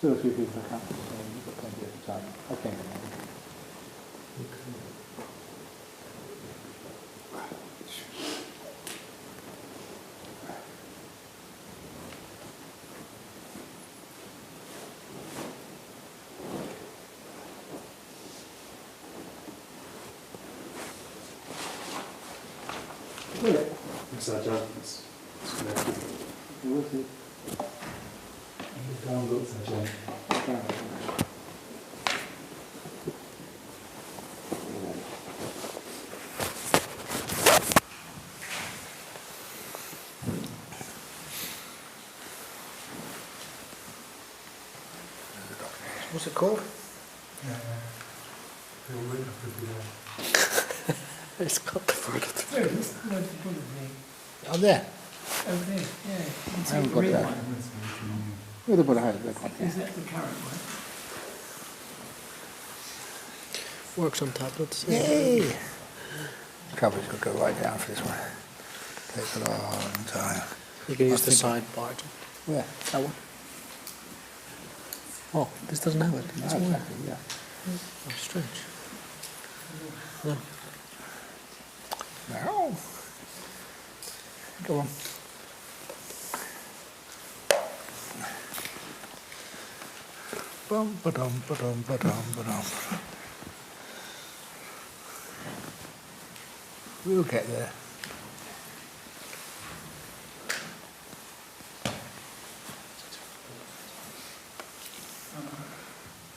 Still a few people to come, so you've got plenty of time. Okay. It's Ajahn. It's connected. What is it? Downloads Ajahn. What's it called? It's got the word. There it is. No, the Buddha name. Oh, there. Over there, yeah. You can see I haven't the got green that. one. Where the Buddha has that one? Is that the current one? Works on tablets. Yay! Probably should go right down for this one. Takes a long time. You can use I the think sidebar. Where? That one? Oh, this doesn't have it. Ah, It's weird. exactly, yeah. Oh, strange. No. No. Go on. Bum ba dum ba dum ba dum ba dum. We'll get there.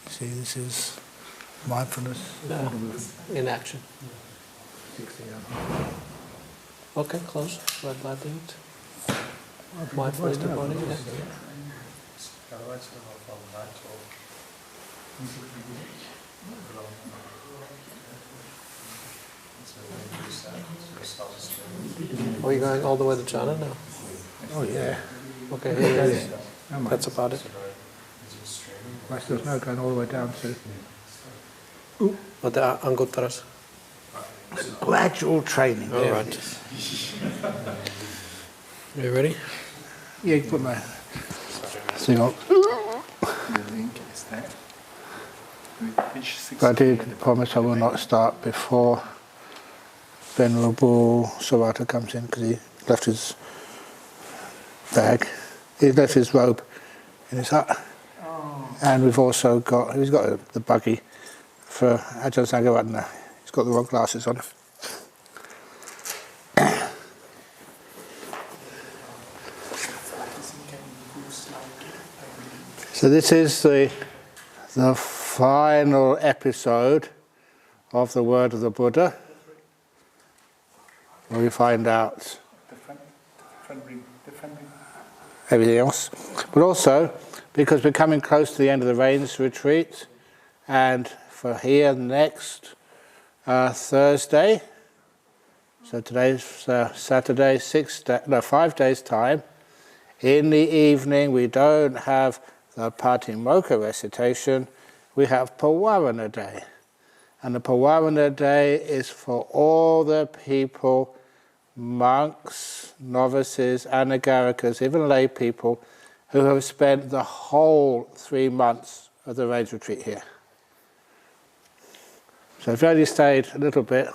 See, this is mindfulness. In action. 60 Okay, close. Red light linked. Mindfulness to body. Yeah. Are you going all the way to China now? Oh yeah. Okay, here it is. How much? That's about it. Right, so there's no going all the way down to But the Anguttaras. gradual training. All There right. it is. Are you ready? Yeah, you can put my thing on. The link is that. Page 6. I did promise I will not start before Venerable Sarata comes in because he left his bag. He left his robe in his hut. And we've also got, he's got the buggy for Ajahn Sanghavatana. He's got the wrong glasses on. So this is the final episode of the Word of the Buddha, where we find out everything else. But also, because we're coming close to the end of the Rains retreat, and for here next Thursday, so today's Saturday, 5 days time, in the evening we don't have the Patimokkha recitation, we have Pawarana Day. And the Pawarana Day is for all the people, monks, novices, anagarikas, even lay people, who have spent the whole 3 months of the Rains retreat here. So if you only stayed a little bit,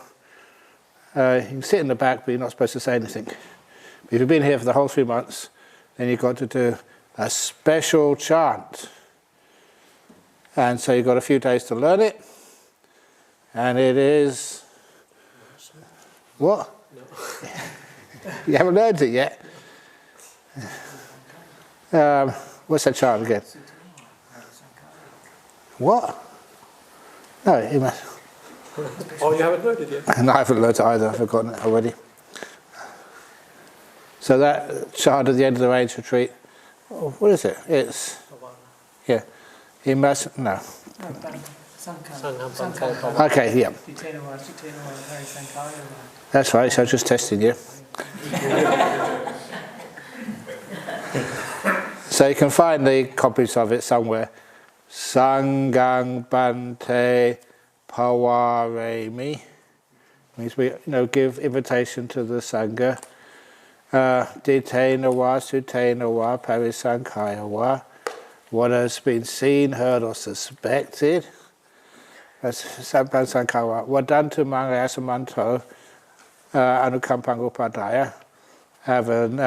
you can sit in the back, but you're not supposed to say anything. But if you've been here for the whole 3 months, then you've got to do a special chant. And so you've got a few days to learn it. And it is... What? No. You haven't learned it yet? What's that chant again? What? No, you must... Oh, you haven't learned it yet? No, I haven't learned it either, I've forgotten it already. So that chant at the end of the Rains retreat, what is it? It's... Yeah. You must... No. Okay, yeah. That's right, so I'm just testing you. So you can find the copies of it somewhere. Sangang Bante Pawaremi. Means we give invitation to the Sangha. Ditena wa, sutena wa, parisankaya wa. what has been seen, heard or suspected. Sampan Sankara, Wadantu Manga Asamanto, Anukampang Upadaya, having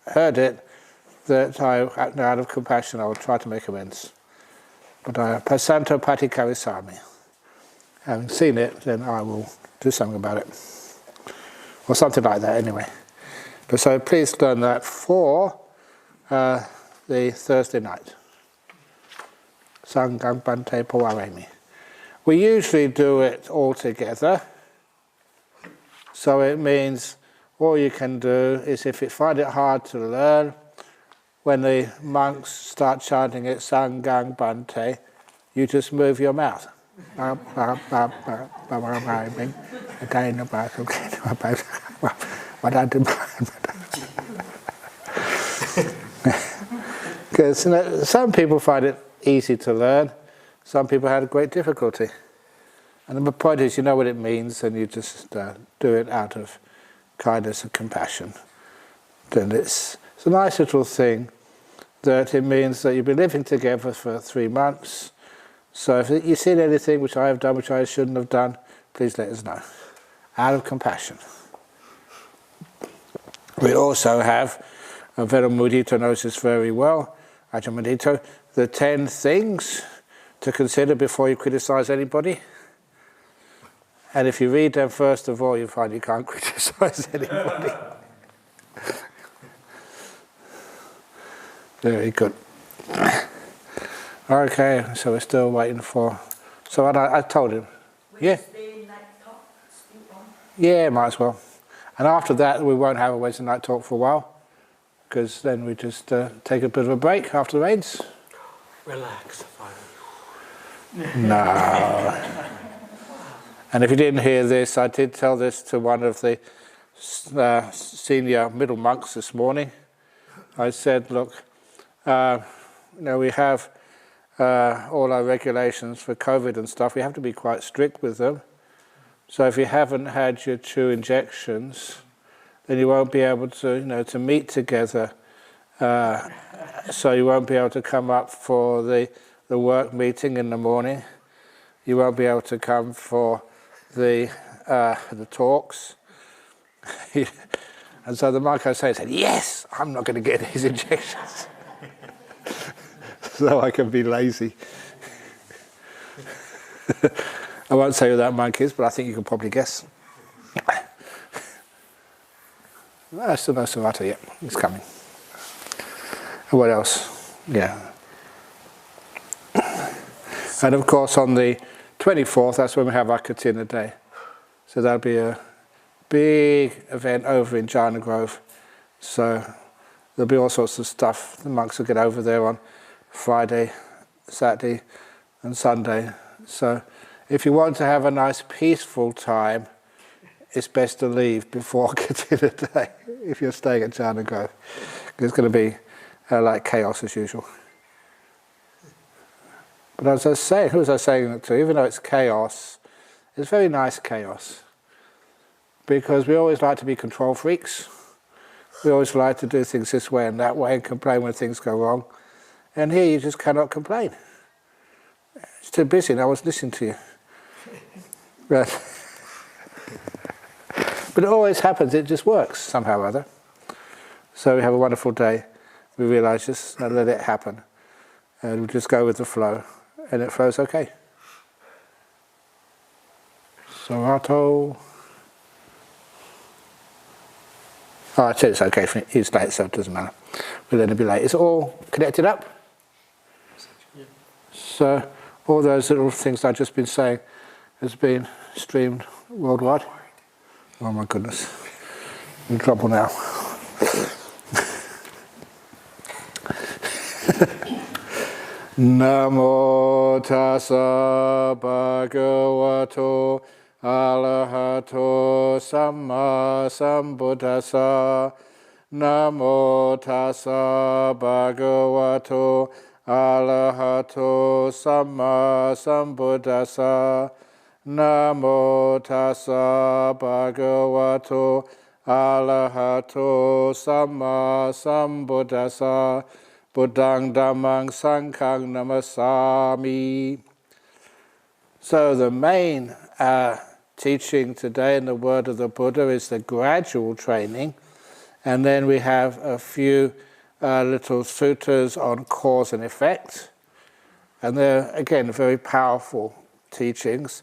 heard it, that out of compassion I will try to make amends. But Pasanto Patikarisami, having seen it, then I will do something about it. Or something like that anyway. But so please learn that for the Thursday night. Sangang Bante Pawaremi. We usually do it all together. So it means all you can do is, if you find it hard to learn, when the monks start chanting it, Sangang Bante, you just move your mouth. Because some people find it easy to learn, some people had great difficulty. And the point is, you know what it means, and you just do it out of kindness and compassion. Then it's a nice little thing, that it means that you've been living together for 3 months. So if you've seen anything which I have done, which I shouldn't have done, please let us know, out of compassion. We also have, Venerable Mudita knows this very well, Ajahn Mudita, the 10 things to consider before you criticize anybody. And if you read them first of all, you find you can't criticize anybody. Very good. Okay, so we're still waiting for... So I told him. Yeah. Yeah, might as well. And after that, we won't have a Wednesday night talk for a while, because then we just take a bit of a break after the rains. Relax. No. And if you didn't hear this, I did tell this to one of the senior middle monks this morning. I said, look, we have all our regulations for COVID and stuff. We have to be quite strict with them. So if you haven't had your 2 injections, then you won't be able to, to meet together. So you won't be able to come up for the work meeting in the morning. You won't be able to come for the talks. And so the monk I said, yes, I'm not going to get these injections. So I can be lazy. I won't say who that monk is, but I think you can probably guess. That's the Nosarata, yeah, he's coming. And what else? Yeah. And of course on the 24th, that's when we have our Katina Day. So that'll be a big event over in Jhana Grove. So there'll be all sorts of stuff. The monks will get over there on Friday, Saturday and Sunday. So if you want to have a nice peaceful time, it's best to leave before Katina Day if you're staying at Jhana Grove. It's going to be like chaos as usual. But as I was saying, who was I saying that to? Even though it's chaos, it's very nice chaos. Because we always like to be control freaks. We always like to do things this way and that way and complain when things go wrong. And here you just cannot complain. It's too busy, no one's listening to you. But it always happens, it just works somehow or other. So we have a wonderful day. We realise just let it happen. And we just go with the flow. And it flows okay. Sorato. Oh, I said it's okay for he's late, so it doesn't matter. We'll let it be late. It's all connected up. Yeah. So all those little things I've just been saying has been streamed worldwide. Oh my goodness. I'm in trouble now. Namo tassa bhagavato arahato samma sambuddhassa. Namo tassa bhagavato arahato samma sambuddhassa. Namo tassa bhagavato arahato samma sambuddhassa. Buddhang Dhammang Sanghang Namasami. So the main teaching today in the word of the Buddha is the gradual training, and then we have a few little sutras on cause and effect, and they're again very powerful teachings.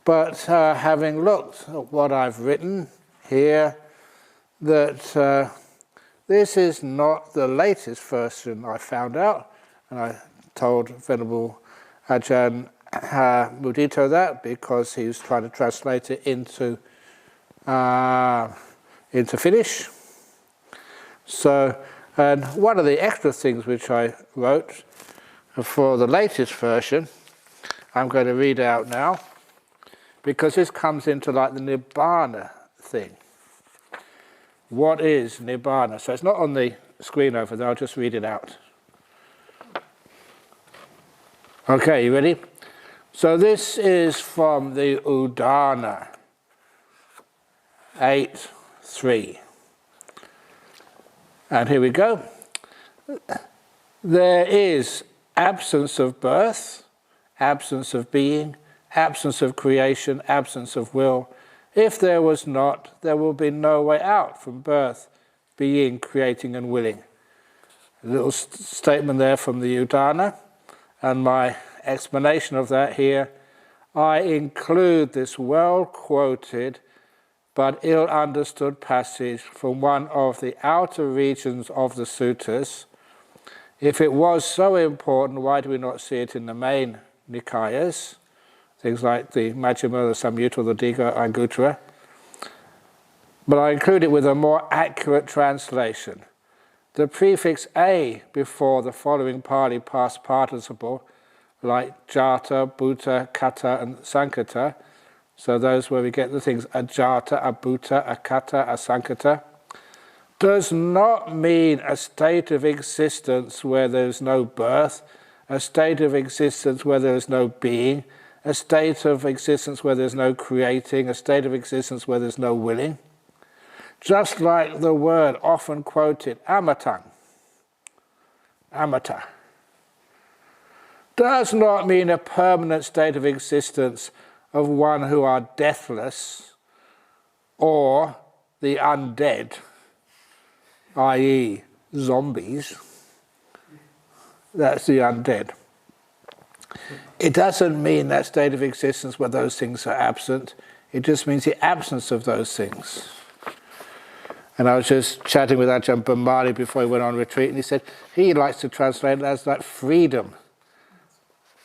But having looked at what I've written here, that this is not the latest version I found out, and I told Venerable Ajahn Mudito that because he was trying to translate it into Finnish. So, and one of the extra things which I wrote for the latest version, I'm going to read out now, because this comes into like the Nibbana thing. What is Nibbana? So it's not on the screen over there, I'll just read it out. Okay, you ready? So this is from the Udana 8.3. And here we go. There is absence of birth, absence of being, absence of creation, absence of will. If there was not, there will be no way out from birth, being, creating and willing. A little statement there from the Udana, and my explanation of that here. I include this well-quoted but ill-understood passage from one of the outer regions of the sutras. If it was so important, why do we not see it in the main Nikayas? Things like the Majjhima, the Samyutta, the Digha, Anguttara. But I include it with a more accurate translation. The prefix a before the following Pali past participle, like jata, bhuta, kata, and sankata, so those where we get the things ajata, abhuta, akata, asankata, does not mean a state of existence where there is no birth, a state of existence where there is no being, a state of existence where there's no creating, a state of existence where there's no willing. Just like the word often quoted, amatang, amata, does not mean a permanent state of existence of one who are deathless or the undead, i.e. zombies. That's the undead. It doesn't mean that state of existence where those things are absent. It just means the absence of those things. And I was just chatting with Ajahn Brahmali before he went on retreat, and he said he likes to translate it as like freedom.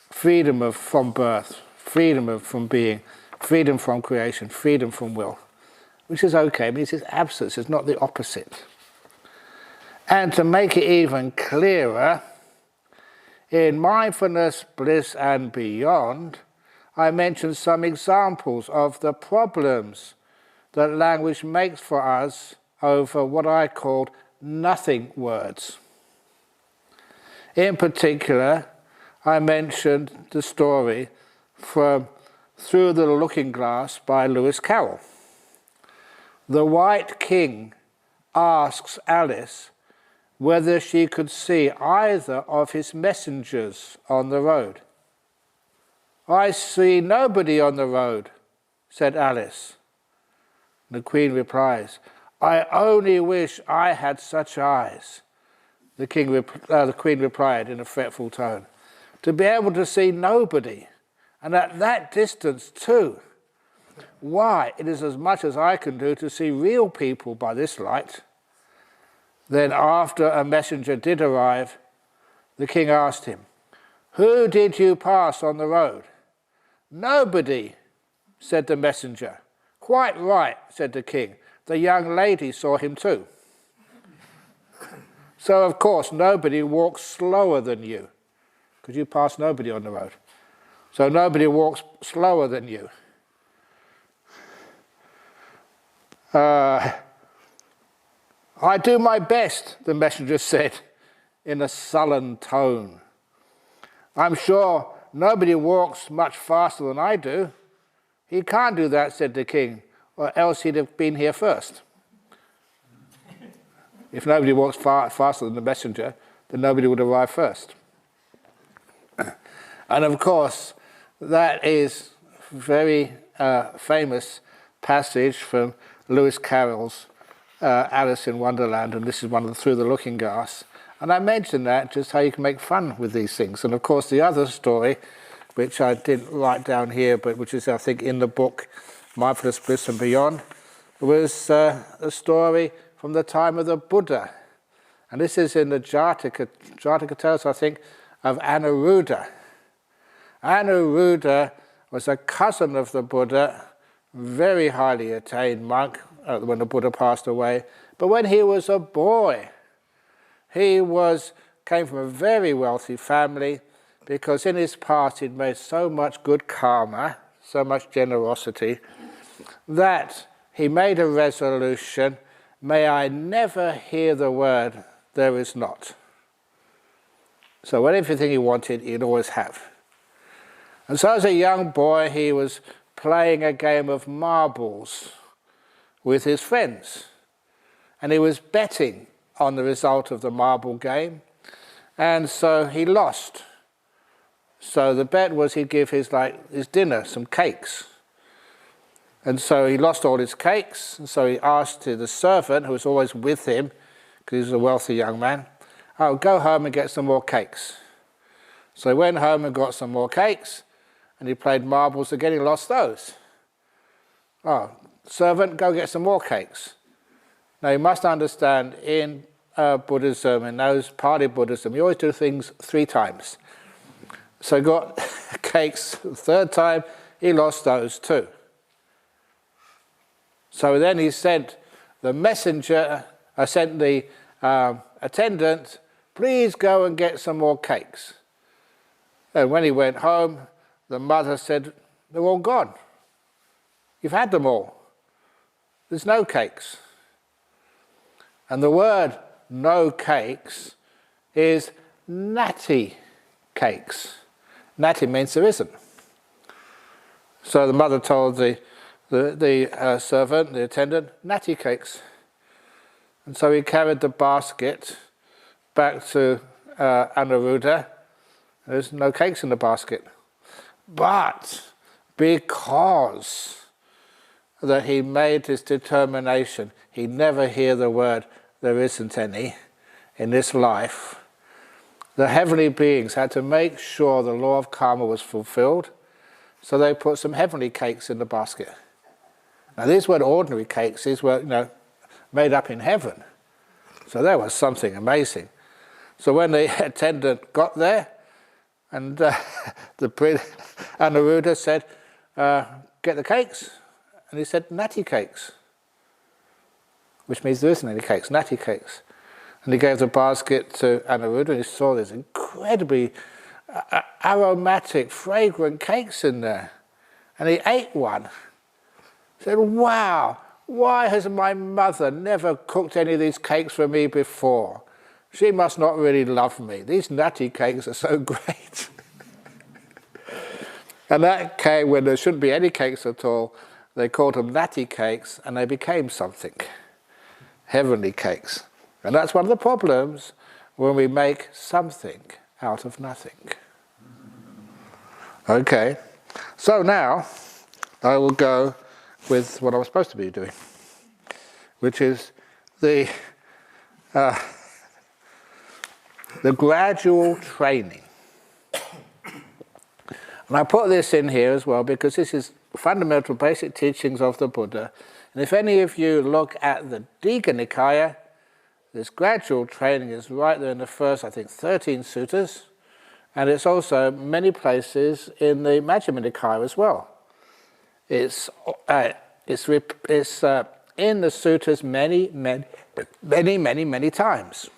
Freedom from birth, freedom from being, freedom from creation, freedom from will. Which is okay, it means it's absence, it's not the opposite. And to make it even clearer, in Mindfulness, Bliss and Beyond, I mentioned some examples of the problems that language makes for us over what I called nothing words. In particular, I mentioned the story from Through the Looking Glass by Lewis Carroll. The White King asks Alice whether she could see either of his messengers on the road. I see nobody on the road, said Alice. The Queen replies, I only wish I had such eyes. The Queen replied in a fretful tone, to be able to see nobody, and at that distance too. Why, it is as much as I can do to see real people by this light. Then after a messenger did arrive, the king asked him, who did you pass on the road? Nobody, said the messenger. Quite right, said the king. The young lady saw him too. So of course nobody walks slower than you, because you pass nobody on the road. So nobody walks slower than you. I do my best, the messenger said in a sullen tone. I'm sure nobody walks much faster than I do. He can't do that, said the king, or else he'd have been here first. If nobody walks faster than the messenger, then nobody would arrive first. And of course, that is a very famous passage from Lewis Carroll's Alice in Wonderland, and this is one of the Through the Looking Glass. And I mentioned that, just how you can make fun with these things. And of course, the other story, which I didn't write down here, but which is, I think, in the book, Mindfulness, Bliss and Beyond, was a story from the time of the Buddha. And this is in the Jataka Tales, I think, of Anuruddha. Anuruddha was a cousin of the Buddha, very highly attained monk when the Buddha passed away. But when he was a boy, he came from a very wealthy family, because in his past he'd made so much good karma, so much generosity, that he made a resolution, may I never hear the word, there is not. So everything he wanted, he'd always have. And so as a young boy, he was playing a game of marbles with his friends. And he was betting on the result of the marble game. And so he lost. So the bet was he'd give his dinner some cakes. And so he lost all his cakes. And so he asked the servant, who was always with him, because he was a wealthy young man, "Oh, go home and get some more cakes." So he went home and got some more cakes. And he played marbles again, he lost those. "Oh, servant, go get some more cakes." Now you must understand, in Buddhism, in those Pali Buddhism, you always do things 3 times. So he got cakes the 3rd time, he lost those too. So then he sent the messenger, sent the attendant, "Please go and get some more cakes." And when he went home, the mother said, "They're all gone. You've had them all. There's no cakes." And the word "no cakes" is natty cakes. Natty means there isn't. So the mother told the servant, the attendant, "natty cakes." And so he carried the basket back to Anuruddha. There's no cakes in the basket. But because that he made his determination, he'd never hear the word, there isn't any, in this life, the heavenly beings had to make sure the law of karma was fulfilled, so they put some heavenly cakes in the basket. Now these weren't ordinary cakes, these were made up in heaven. So that was something amazing. So when the attendant got there, and Anuruddha said, "Get the cakes." And he said, "Natty cakes," which means there isn't any cakes, natty cakes. And he gave the basket to Anuruddha, and he saw these incredibly aromatic, fragrant cakes in there. And he ate one. He said, "Wow, why has my mother never cooked any of these cakes for me before? She must not really love me. These natty cakes are so great." And that came when there shouldn't be any cakes at all. They called them natty cakes, and they became something. Heavenly cakes. And that's one of the problems when we make something out of nothing. Okay, so now I will go with what I was supposed to be doing, which is the gradual training. And I put this in here as well because this is fundamental basic teachings of the Buddha. And if any of you look at the Digha Nikaya, this gradual training is right there in the first, I think, 13 suttas. And it's also many places in the Majjhima Nikaya as well. It's in the suttas many times.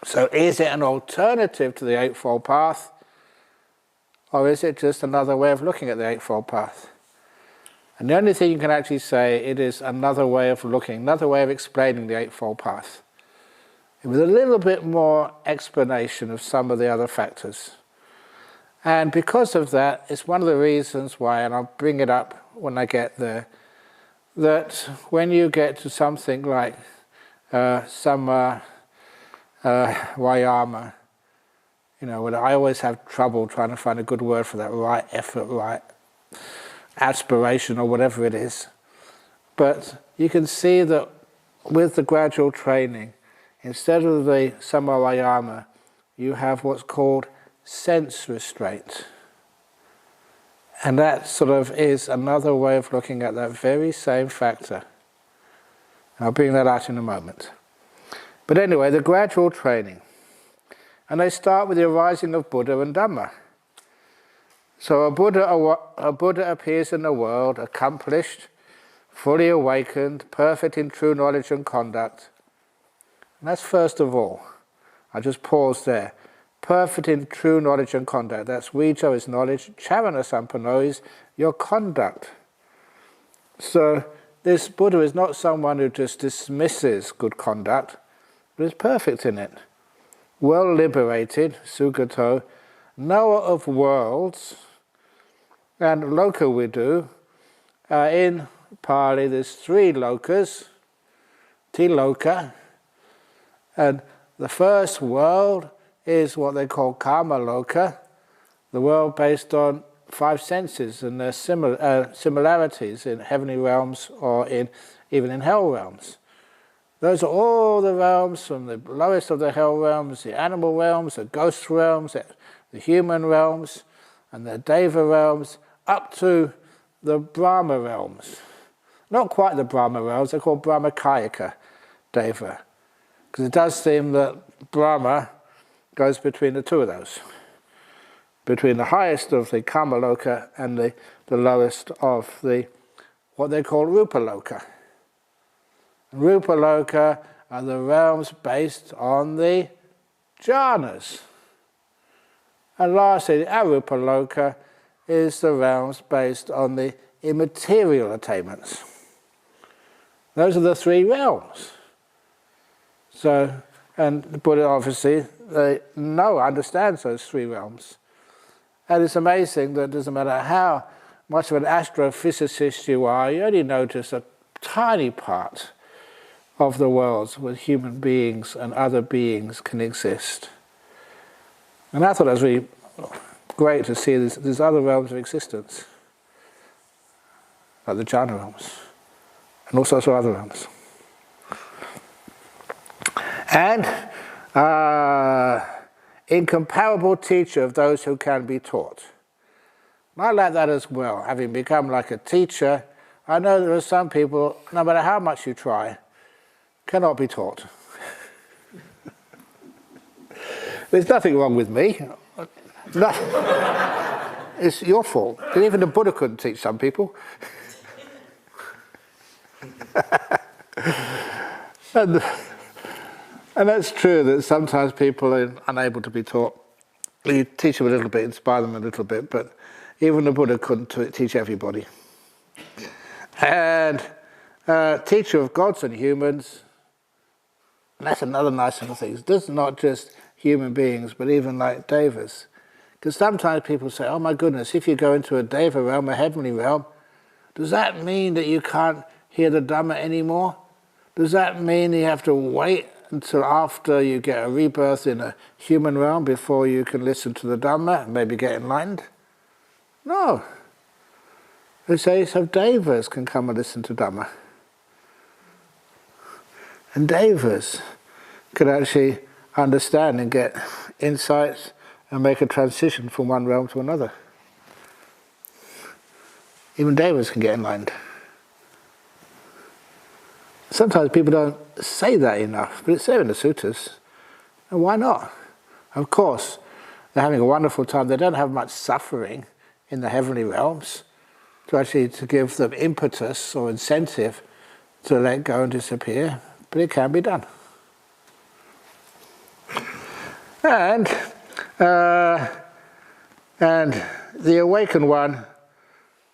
So is it an alternative to the Eightfold Path? Or is it just another way of looking at the Eightfold Path? And the only thing you can actually say, it is another way of looking, another way of explaining the Eightfold Path. With a little bit more explanation of some of the other factors. And because of that, it's one of the reasons why, and I'll bring it up when I get there, that when you get to something like Vayama. I always have trouble trying to find a good word for that, right effort, right aspiration, or whatever it is. But you can see that with the gradual training, instead of the samayama, you have what's called sense restraint. And that sort of is another way of looking at that very same factor. And I'll bring that out in a moment. But anyway, the gradual training. And they start with the arising of Buddha and Dhamma. So a Buddha appears in the world, accomplished, fully awakened, perfect in true knowledge and conduct. And that's first of all. I just pause there. Perfect in true knowledge and conduct. That's Vijo is knowledge, Charana Sampanno is your conduct. So this Buddha is not someone who just dismisses good conduct, but is perfect in it. Well liberated, Sugato, knower of worlds, and loka vidu. In Pali there's 3 lokas, tiloka, and the first world is what they call Kama Loka, the world based on 5 senses and their similarities in heavenly realms or even in hell realms. Those are all the realms, from the lowest of the hell realms, the animal realms, the ghost realms, the human realms, and the Deva realms, up to the Brahma realms. Not quite the Brahma realms, they're called Brahmakayika Deva, because it does seem that Brahma goes between the 2 of those, between the highest of the Kamaloka and the lowest of the what they call Rupaloka. Rupaloka are the realms based on the jhanas. And lastly, the Arupaloka is the realms based on the immaterial attainments. Those are the 3 realms. So, and the Buddha obviously understands those 3 realms. And it's amazing that it doesn't matter how much of an astrophysicist you are, you only notice a tiny part of the worlds where human beings and other beings can exist. And I thought it was really great to see there's other realms of existence, like the jhana realms, and also some other realms. And incomparable teacher of those who can be taught. And I like that as well. Having become like a teacher, I know there are some people, no matter how much you try, cannot be taught. There's nothing wrong with me. It's your fault. Because even the Buddha couldn't teach some people. And that's true, that sometimes people are unable to be taught. You teach them a little bit, inspire them a little bit, but even the Buddha couldn't teach everybody. And teacher of gods and humans, and that's another nice little thing. It's not just human beings, but even like devas. Because sometimes people say, oh my goodness, if you go into a deva realm, a heavenly realm, does that mean that you can't hear the Dhamma anymore? Does that mean you have to wait until after you get a rebirth in a human realm before you can listen to the Dhamma and maybe get enlightened? No. They say so devas can come and listen to Dhamma. And devas can actually understand and get insights and make a transition from one realm to another. Even devas can get enlightened. Sometimes people don't say that enough, but it's there in the suttas. And why not? Of course, they're having a wonderful time. They don't have much suffering in the heavenly realms to give them impetus or incentive to let go and disappear, but it can be done. And the awakened one,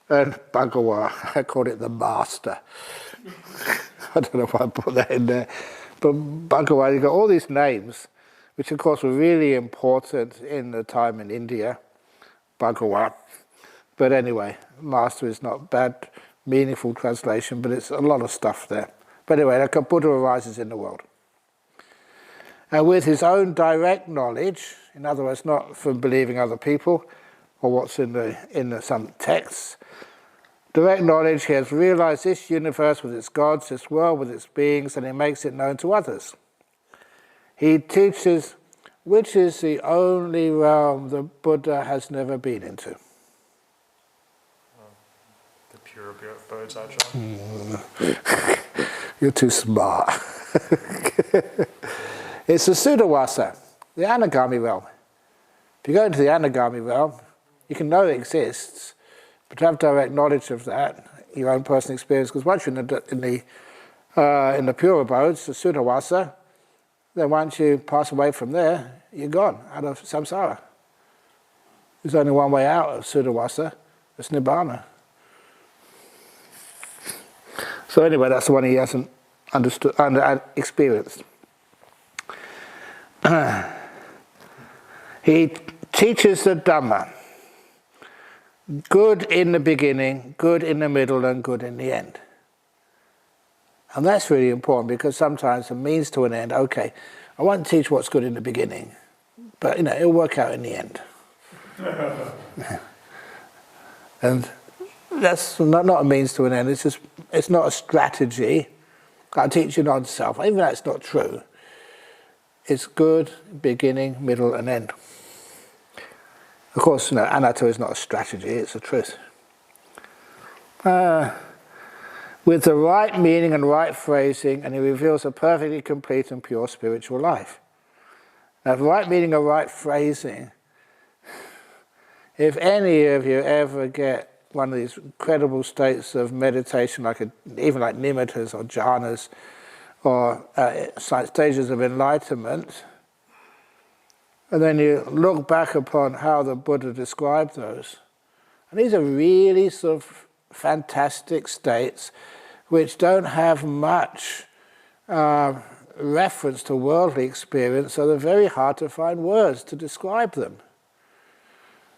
and Bhagawa, I call it the master. I don't know if I put that in there, but Bhagawa, you've got all these names, which of course were really important in the time in India, Bhagawa. But anyway, master is not bad, meaningful translation, but it's a lot of stuff there. But anyway, like a Buddha arises in the world. and with his own direct knowledge, in other words, not from believing other people or what's in some texts, direct knowledge, he has realized this universe with its gods, this world with its beings, and he makes it known to others. He teaches which is the only realm the Buddha has never been into. The pure birds, Ajahn. You're too smart. It's the Sudawasa, the Anagami realm. If you go into the Anagami realm, you can know it exists, but to have direct knowledge of that, your own personal experience, because once you're in the pure abodes, the Sudawasa, then once you pass away from there, you're gone out of samsara. There's only one way out of Sudawasa, it's Nibbana. So anyway, that's the one he hasn't experienced. He teaches the Dhamma. Good in the beginning, good in the middle, and good in the end. And that's really important, because sometimes a means to an end, okay, I won't teach what's good in the beginning, but it'll work out in the end. And that's not a means to an end, it's not a strategy. I'll teach you non-self, even though that's not true. It's good, beginning, middle, and end. Of course, anatta is not a strategy, it's a truth. With the right meaning and right phrasing, and he reveals a perfectly complete and pure spiritual life. Now, the right meaning and right phrasing, if any of you ever get one of these incredible states of meditation, even like nimittas or jhanas, or stages of enlightenment, and then you look back upon how the Buddha described those, and these are really sort of fantastic states which don't have much reference to worldly experience, so they're very hard to find words to describe them.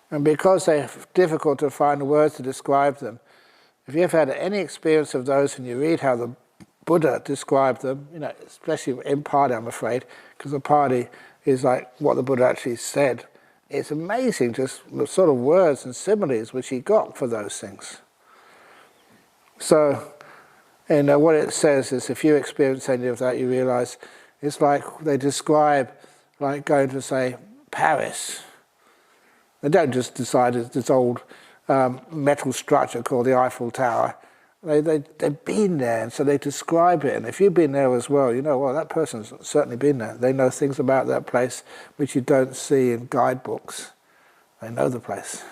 And because they're difficult to find words to describe them, if you've had any experience of those and you read how the Buddha described them, especially in Pali, I'm afraid, because the Pali is like what the Buddha actually said. It's amazing just the sort of words and similes which he got for those things. So, what it says is, if you experience any of that, you realize it's like they describe, like going to, say, Paris. They don't just decide it's this old metal structure called the Eiffel Tower. They've been there, and so they describe it. And if you've been there as well, well, that person's certainly been there. They know things about that place which you don't see in guidebooks. They know the place.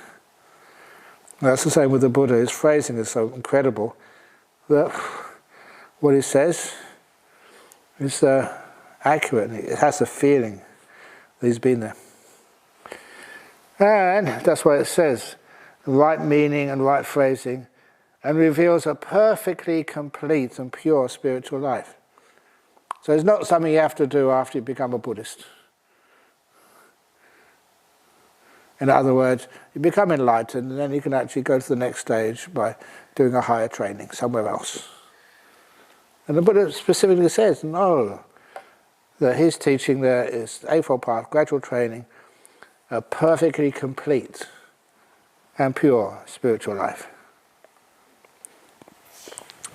And that's the same with the Buddha. His phrasing is so incredible that what he says is accurate. It has the feeling that he's been there. And that's what it says, right meaning and right phrasing, and reveals a perfectly complete and pure spiritual life. So it's not something you have to do after you become a Buddhist. In other words, you become enlightened, and then you can actually go to the next stage by doing a higher training somewhere else. And the Buddha specifically says, no, that his teaching there is Eightfold Path, gradual training, a perfectly complete and pure spiritual life.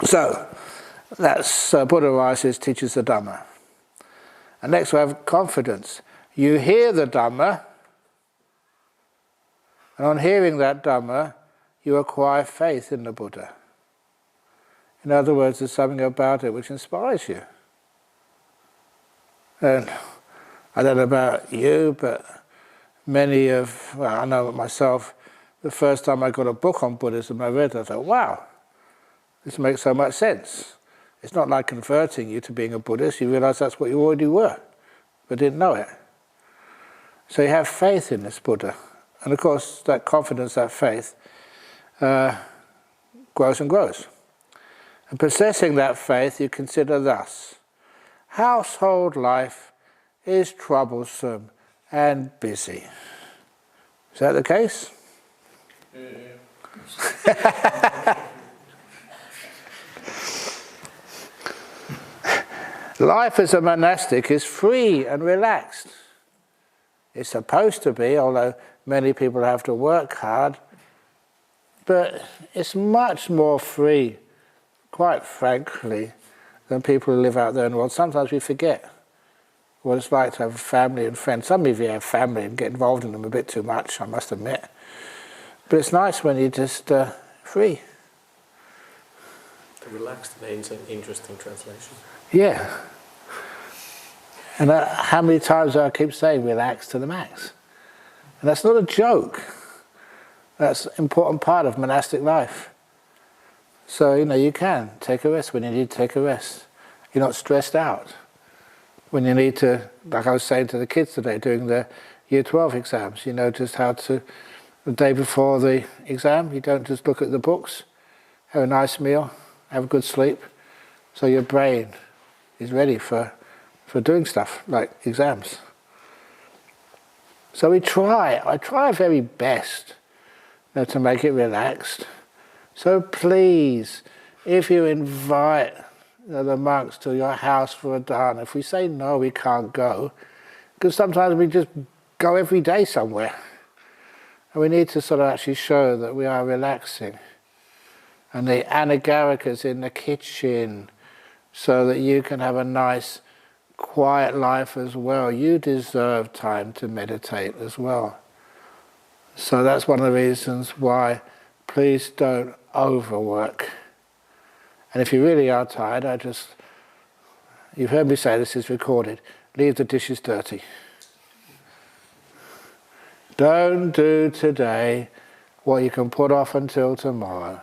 So, that's Buddha rises, teaches the Dhamma. And next we have confidence. You hear the Dhamma, and on hearing that Dhamma, you acquire faith in the Buddha. In other words, there's something about it which inspires you. And I don't know about you, but I know myself, the first time I got a book on Buddhism, I read it, I thought, wow, this makes so much sense. It's not like converting you to being a Buddhist, you realize that's what you already were, but didn't know it. So you have faith in this Buddha. And of course, that confidence, that faith, grows and grows. And possessing that faith, you consider thus: household life is troublesome and busy. Is that the case? Life as a monastic is free and relaxed. It's supposed to be, although many people have to work hard, but it's much more free, quite frankly, than people who live out there in the world. Sometimes we forget what it's like to have a family and friends. Some of you have family and get involved in them a bit too much, I must admit. But it's nice when you're just free. The relaxed means an interesting translation. Yeah. And how many times do I keep saying relax to the max? And that's not a joke. That's an important part of monastic life. So, you can take a rest when you need to take a rest. You're not stressed out. When you need to, like I was saying to the kids today, doing their Year 12 exams, you know just how to, the day before the exam, you don't just look at the books, have a nice meal, have a good sleep, so your brain is ready for doing stuff like exams. So I try our very best to make it relaxed. So please, if you invite the monks to your house for a dharna, if we say no, we can't go, because sometimes we just go every day somewhere. And we need to sort of actually show that we are relaxing. And the anagarikas in the kitchen, so that you can have a nice, quiet life as well. You deserve time to meditate as well. So that's one of the reasons why please don't overwork. And if you really are tired, you've heard me say this is recorded, leave the dishes dirty. Don't do today what you can put off until tomorrow,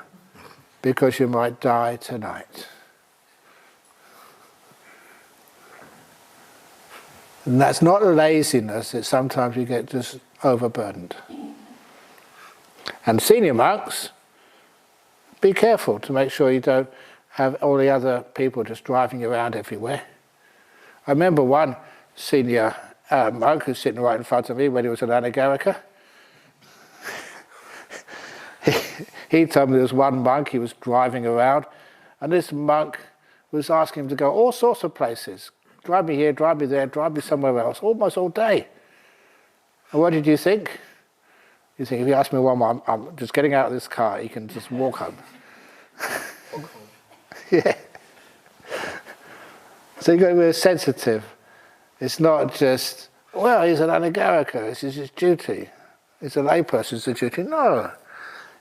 because you might die tonight. And that's not laziness, it's sometimes you get just overburdened. And senior monks, be careful to make sure you don't have all the other people just driving you around everywhere. I remember one senior monk who's sitting right in front of me when he was an anagarika. He told me there was one monk he was driving around, and this monk was asking him to go all sorts of places. Drive me here, drive me there, drive me somewhere else, almost all day. And what did you think? You think, if you ask me one more, I'm just getting out of this car, you can just walk home. Yeah. So you've got to be sensitive. It's not just, well, he's an anagarika, this is his duty. He's a layperson's duty. No.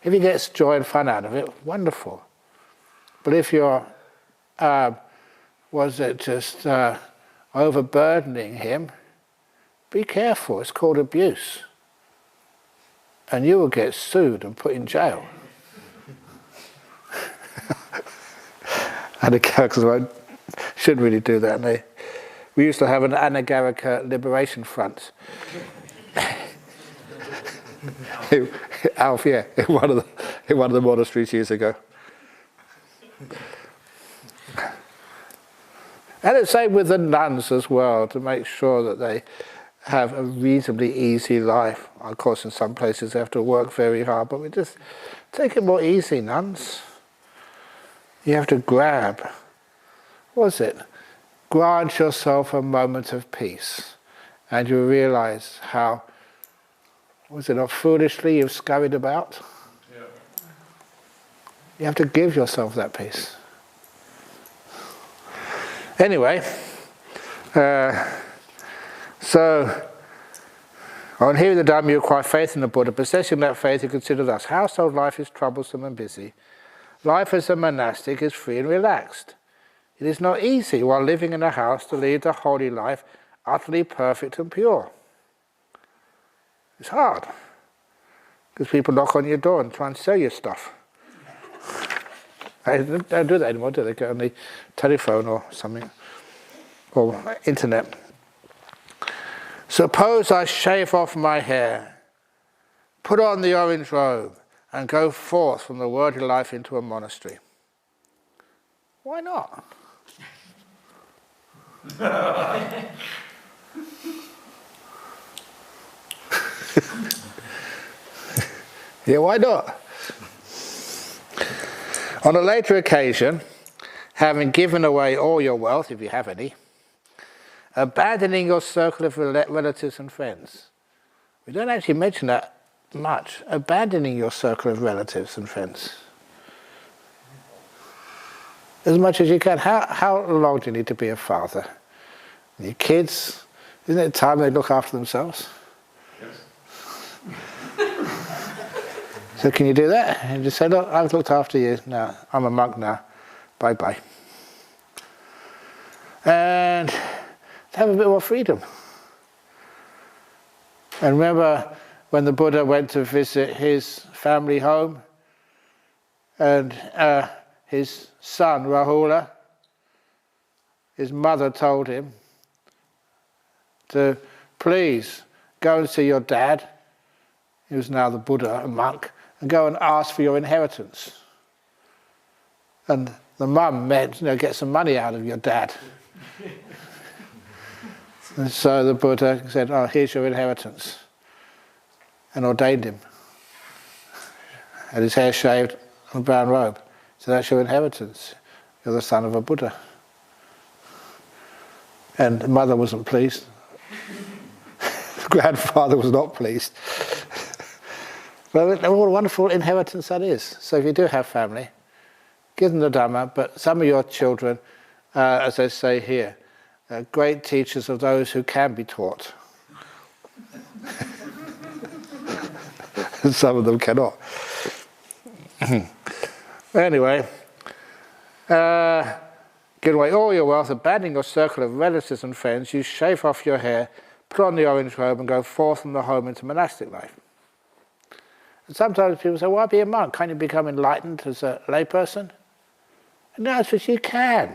If he gets joy and fun out of it, wonderful. But if you're, overburdening him, be careful, it's called abuse. And you will get sued and put in jail. Anagarikas shouldn't really do that. We used to have an Anagarika Liberation Front. Alf, yeah, in one of the monasteries years ago. And the same with the nuns as well, to make sure that they have a reasonably easy life. Of course, in some places they have to work very hard, but we just take it more easy, nuns. You have to grab. What's it? Grant yourself a moment of peace, and you realize how, not foolishly you've scurried about? Yeah. You have to give yourself that peace. Anyway, so on hearing the Dhamma, you acquire faith in the Buddha. Possessing that faith, you consider thus: household life is troublesome and busy. Life as a monastic is free and relaxed. It is not easy while living in a house to lead a holy life, utterly perfect and pure. It's hard, because people knock on your door and try and sell you stuff. They don't do that anymore, do they? Get on the telephone or something, or internet. Suppose I shave off my hair, put on the orange robe, and go forth from the worldly life into a monastery. Why not? Yeah, why not? On a later occasion, having given away all your wealth, if you have any, abandoning your circle of relatives and friends. We don't actually mention that much. Abandoning your circle of relatives and friends. As much as you can. How long do you need to be a father? Your kids, isn't it time they look after themselves? So can you do that? And just say, look, I've looked after you now. I'm a monk now. Bye-bye. And have a bit more freedom. And remember when the Buddha went to visit his family home and his son, Rahula, his mother told him to please go and see your dad, he was now the Buddha, a monk, and go and ask for your inheritance. And the mum meant, get some money out of your dad. And so the Buddha said, oh, here's your inheritance, and ordained him. Had his hair shaved and a brown robe. So that's your inheritance. You're the son of a Buddha. And the mother wasn't pleased. The grandfather was not pleased. But what a wonderful inheritance that is. So if you do have family, give them the Dhamma, but some of your children, as I say here, great teachers of those who can be taught. And some of them cannot. Anyway, give away all your wealth, abandon your circle of relatives and friends, you shave off your hair, put on the orange robe and go forth from the home into monastic life. And sometimes people say, why be a monk? Can't you become enlightened as a layperson? And the answer is you can.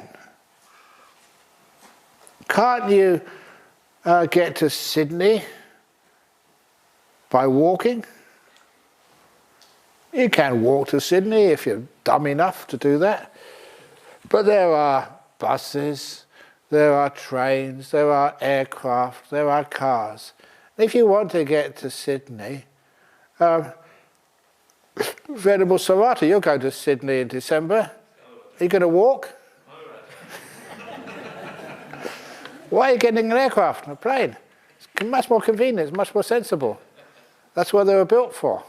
Can't you get to Sydney by walking? You can walk to Sydney if you're dumb enough to do that. But there are buses, there are trains, there are aircraft, there are cars. If you want to get to Sydney, Venerable Sarata, you're going to Sydney in December. Are you going to walk? Why are you getting an aircraft and a plane? It's much more convenient, it's much more sensible. That's what they were built for.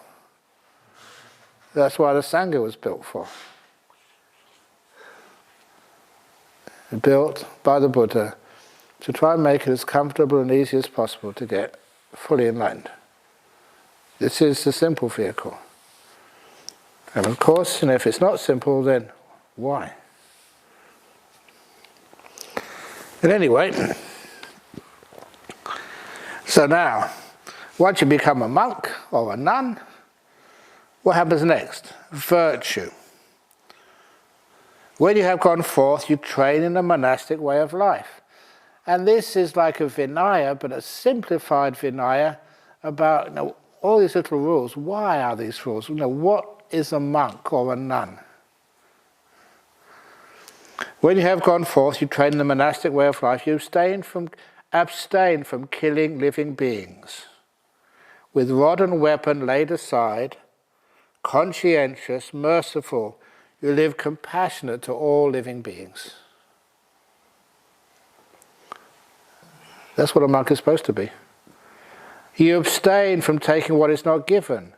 That's why the Sangha was built for. Built by the Buddha to try and make it as comfortable and easy as possible to get fully enlightened. This is the simple vehicle. And of course, if it's not simple, then why? But anyway, so now, once you become a monk or a nun, what happens next? Virtue. When you have gone forth, you train in a monastic way of life. And this is like a Vinaya, but a simplified Vinaya about all these little rules. Why are these rules? What is a monk or a nun? When you have gone forth, you train in the monastic way of life. You abstain from killing living beings. With rod and weapon laid aside, conscientious, merciful, you live compassionate to all living beings. That's what a monk is supposed to be. You abstain from taking what is not given,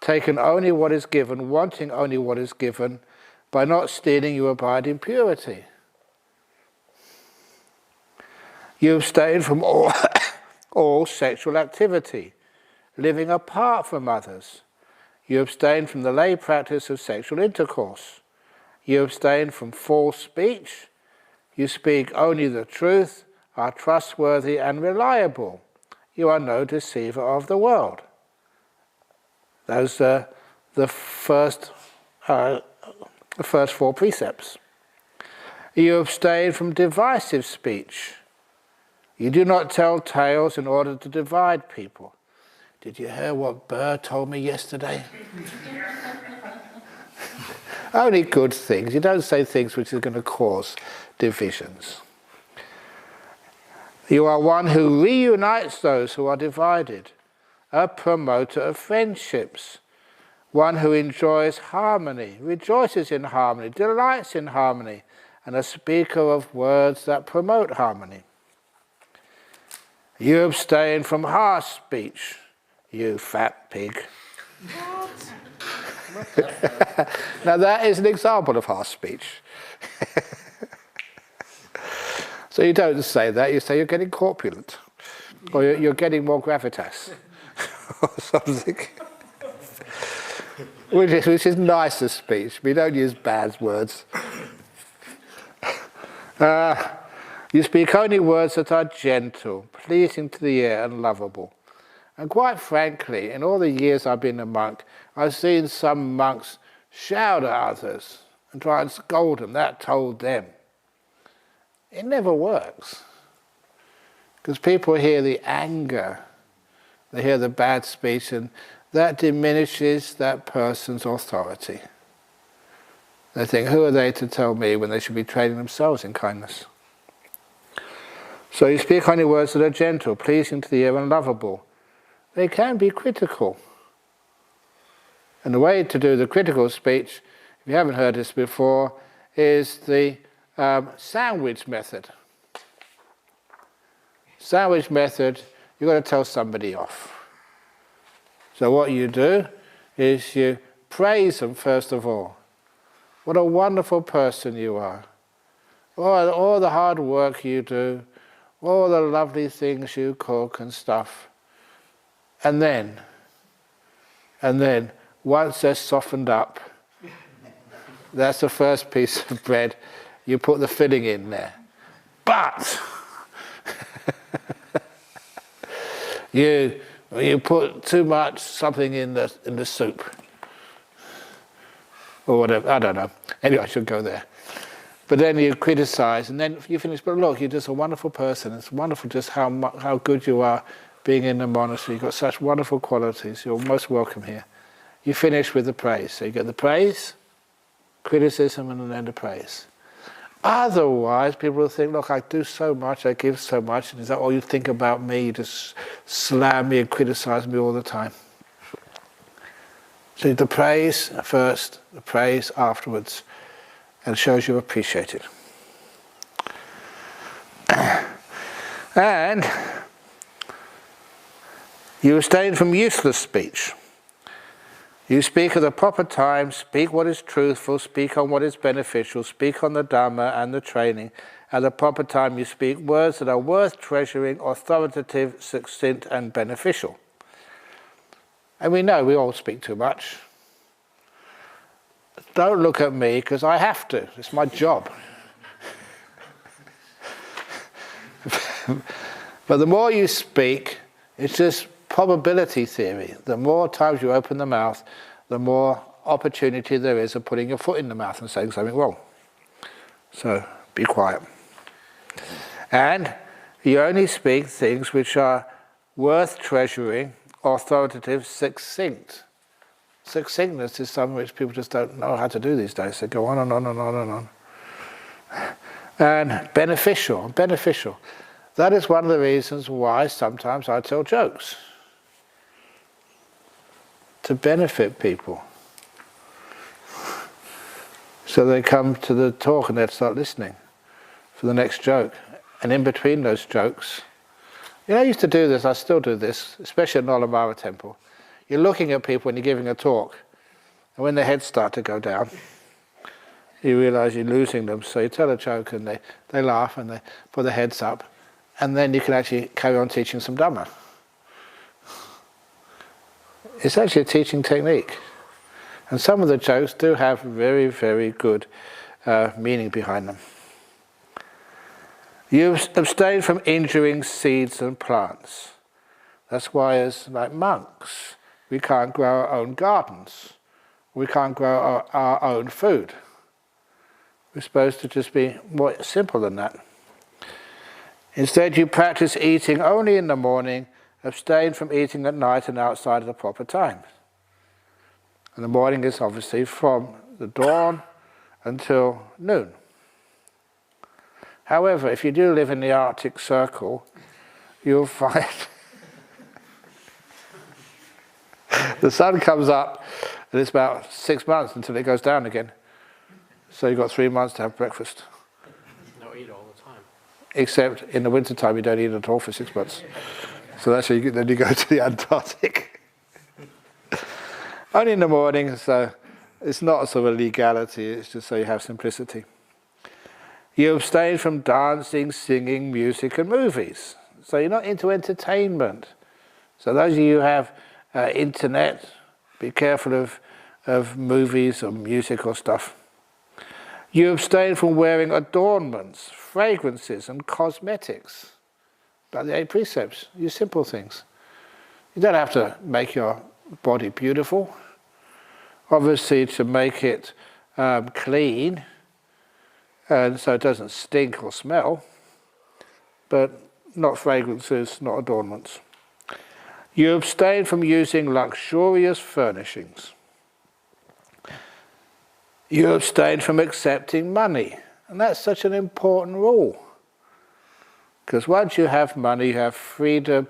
taking only what is given, wanting only what is given. By not stealing, you abide in purity. You abstain from all sexual activity, living apart from others. You abstain from the lay practice of sexual intercourse. You abstain from false speech. You speak only the truth, are trustworthy and reliable. You are no deceiver of the world. Those are the first 4 precepts. You abstain from divisive speech. You do not tell tales in order to divide people. Did you hear what Burr told me yesterday? Only good things. You don't say things which are going to cause divisions. You are one who reunites those who are divided, a promoter of friendships, one who enjoys harmony, rejoices in harmony, delights in harmony, and a speaker of words that promote harmony. You abstain from harsh speech, you fat pig. Now that is an example of harsh speech. So you don't say that, you say you're getting corpulent. Or you're getting more gravitas. Or something. Which is nicer speech. We don't use bad words. You speak only words that are gentle, pleasing to the ear and lovable. And quite frankly, in all the years I've been a monk, I've seen some monks shout at others and try and scold them. That told them. It never works. Because people hear the anger, they hear the bad speech, and that diminishes that person's authority. They think, who are they to tell me when they should be training themselves in kindness? So you speak only words that are gentle, pleasing to the ear and lovable. They can be critical. And the way to do the critical speech, if you haven't heard this before, is the sandwich method. Sandwich method, you've got to tell somebody off. So what you do is you praise them first of all. What a wonderful person you are. All the hard work you do, all the lovely things you cook and stuff. And then, once they're softened up, that's the first piece of bread, you put the filling in there. But you put too much something in the soup. Or whatever, I don't know. Anyway, I should go there. But then you criticize, and then you finish, but look, you're just a wonderful person. It's wonderful just how good you are being in the monastery. You've got such wonderful qualities. You're most welcome here. You finish with the praise. So you get the praise, criticism, and then the praise. Otherwise, people will think, look, I do so much, I give so much, and is that all you think about me? You just slam me and criticize me all the time. So the praise first, the praise afterwards, and shows you appreciate it. And you abstain from useless speech. You speak at the proper time, speak what is truthful, speak on what is beneficial, speak on the Dhamma and the training. At the proper time you speak words that are worth treasuring, authoritative, succinct and beneficial. And we know we all speak too much. Don't look at me because I have to, it's my job. But the more you speak, it's just probability theory. The more times you open the mouth, the more opportunity there is of putting your foot in the mouth and saying something wrong. So be quiet. And you only speak things which are worth treasuring, authoritative, succinct. Succinctness is something which people just don't know how to do these days. They go on and on and on and on. And beneficial. That is one of the reasons why sometimes I tell jokes. To benefit people. So they come to the talk and they start listening for the next joke. And in between those jokes, you know, I used to do this, I still do this, especially at Nolamara Temple. You're looking at people when you're giving a talk, and when their heads start to go down, you realise you're losing them. So you tell a joke and they laugh and they put their heads up, and then you can actually carry on teaching some Dhamma. It's actually a teaching technique. And some of the jokes do have very, very good meaning behind them. You abstain from injuring seeds and plants. That's why, as like monks, we can't grow our own gardens. We can't grow our own food. We're supposed to just be more simple than that. Instead, you practice eating only in the morning, abstain from eating at night and outside of the proper time. And the morning is obviously from the dawn until noon. However, if you do live in the Arctic Circle, you'll find the sun comes up and it's about 6 months until it goes down again. So you've got 3 months to have breakfast. No, eat all the time. except in the wintertime you don't eat at all for 6 months. So that's how then you go to the Antarctic. Only in the morning, so it's not sort of a legality, it's just so you have simplicity. You abstain from dancing, singing, music and movies. So you're not into entertainment. So those of you who have internet, be careful of movies or music or stuff. You abstain from wearing adornments, fragrances and cosmetics. Like the 8 precepts, use simple things. You don't have to make your body beautiful. Obviously to make it clean, and so it doesn't stink or smell, but not fragrances, not adornments. You abstain from using luxurious furnishings. You abstain from accepting money, and that's such an important rule. Because once you have money, you have freedom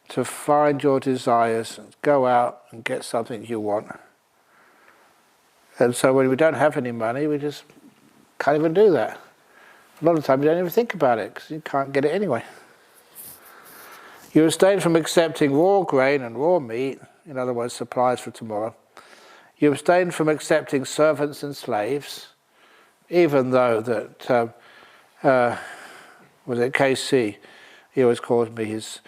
to find your desires, and go out and get something you want. And so when we don't have any money, we just can't even do that. A lot of times you don't even think about it, because you can't get it anyway. You abstain from accepting raw grain and raw meat, in other words, supplies for tomorrow. You abstain from accepting servants and slaves, even though that, was it KC, he always calls me his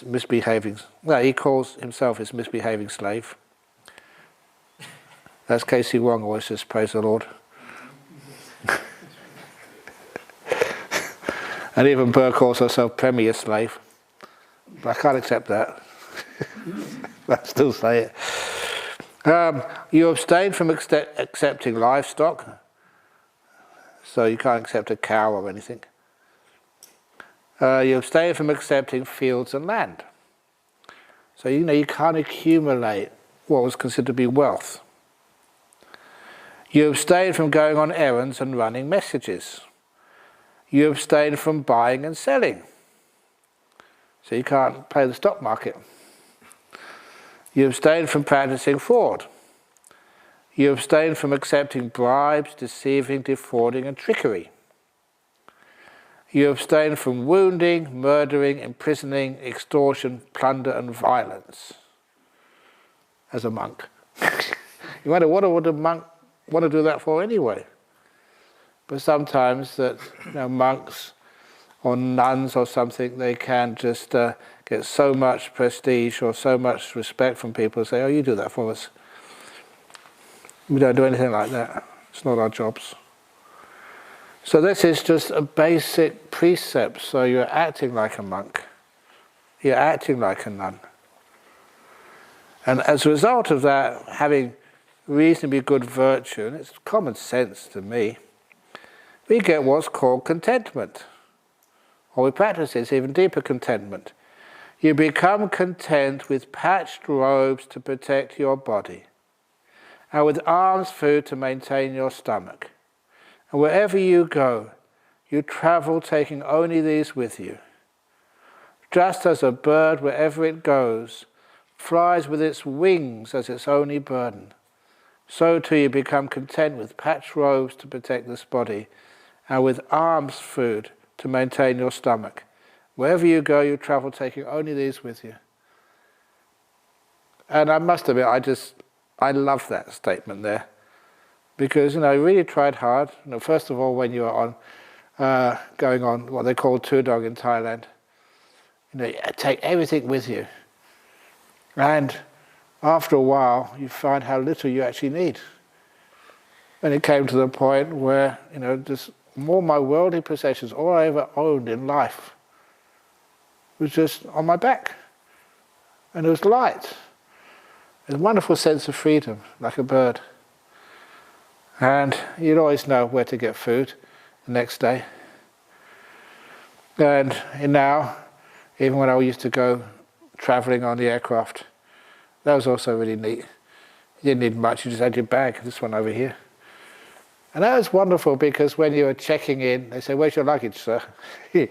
misbehaving, no, he calls himself his misbehaving slave. That's KC Wong always says, praise the Lord. And even Burr calls herself Premier Slave. But I can't accept that. I still say it. You abstain from accepting livestock. So you can't accept a cow or anything. You abstain from accepting fields and land. So you can't accumulate what was considered to be wealth. You abstain from going on errands and running messages. You abstain from buying and selling. So you can't play the stock market. You abstain from practicing fraud. You abstain from accepting bribes, deceiving, defrauding and trickery. You abstain from wounding, murdering, imprisoning, extortion, plunder and violence. As a monk. You wonder, what would a monk want to do that for anyway? But sometimes that monks or nuns or something, they can just get so much prestige or so much respect from people and say, oh, you do that for us. We don't do anything like that. It's not our jobs. So this is just a basic precept. So you're acting like a monk. You're acting like a nun. And as a result of that, having reasonably good virtue, and it's common sense to me, we get what's called contentment. Or we practice this even deeper contentment. You become content with patched robes to protect your body, and with alms food to maintain your stomach. And wherever you go, you travel taking only these with you. Just as a bird, wherever it goes, flies with its wings as its only burden, so too you become content with patched robes to protect this body, and with alms food to maintain your stomach. Wherever you go, you travel taking only these with you. And I must admit, I love that statement there. Because, I really tried hard. First of all, when you are going on what they call Tudong in Thailand, you take everything with you. And after a while, you find how little you actually need. And it came to the point where, just more my worldly possessions, all I ever owned in life, was just on my back. And it was light. It was a wonderful sense of freedom, like a bird. And you'd always know where to get food the next day. And now, even when I used to go travelling on the aircraft, that was also really neat. You didn't need much, you just had your bag, this one over here. And that was wonderful because when you were checking in, they say, where's your luggage, sir? Here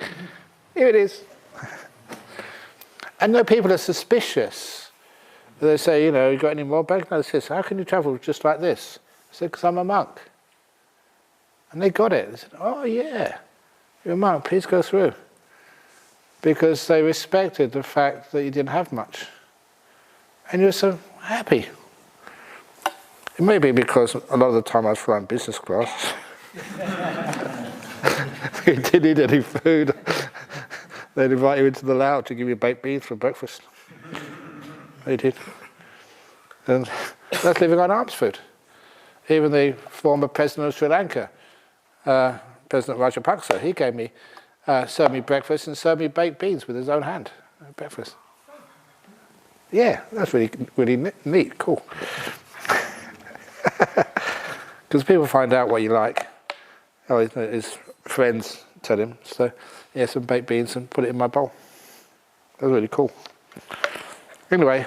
it is. And people are suspicious. They say, you got any more bags? No, they say, how can you travel just like this? I said, because I'm a monk. And they got it. They said, oh yeah. you're a monk, please go through. Because they respected the fact that you didn't have much. And you're so happy. It may be because a lot of the time I was flying business class. You didn't eat any food. They'd invite you into the lounge to give you baked beans for breakfast. They did. And that's living on alms food. Even the former president of Sri Lanka, President Rajapaksa, he gave me, served me breakfast and served me baked beans with his own hand at breakfast. Yeah, that's really neat, cool. Because people find out what you like. Oh, his friends tell him. So, yeah, some baked beans and put it in my bowl. That was really cool. Anyway,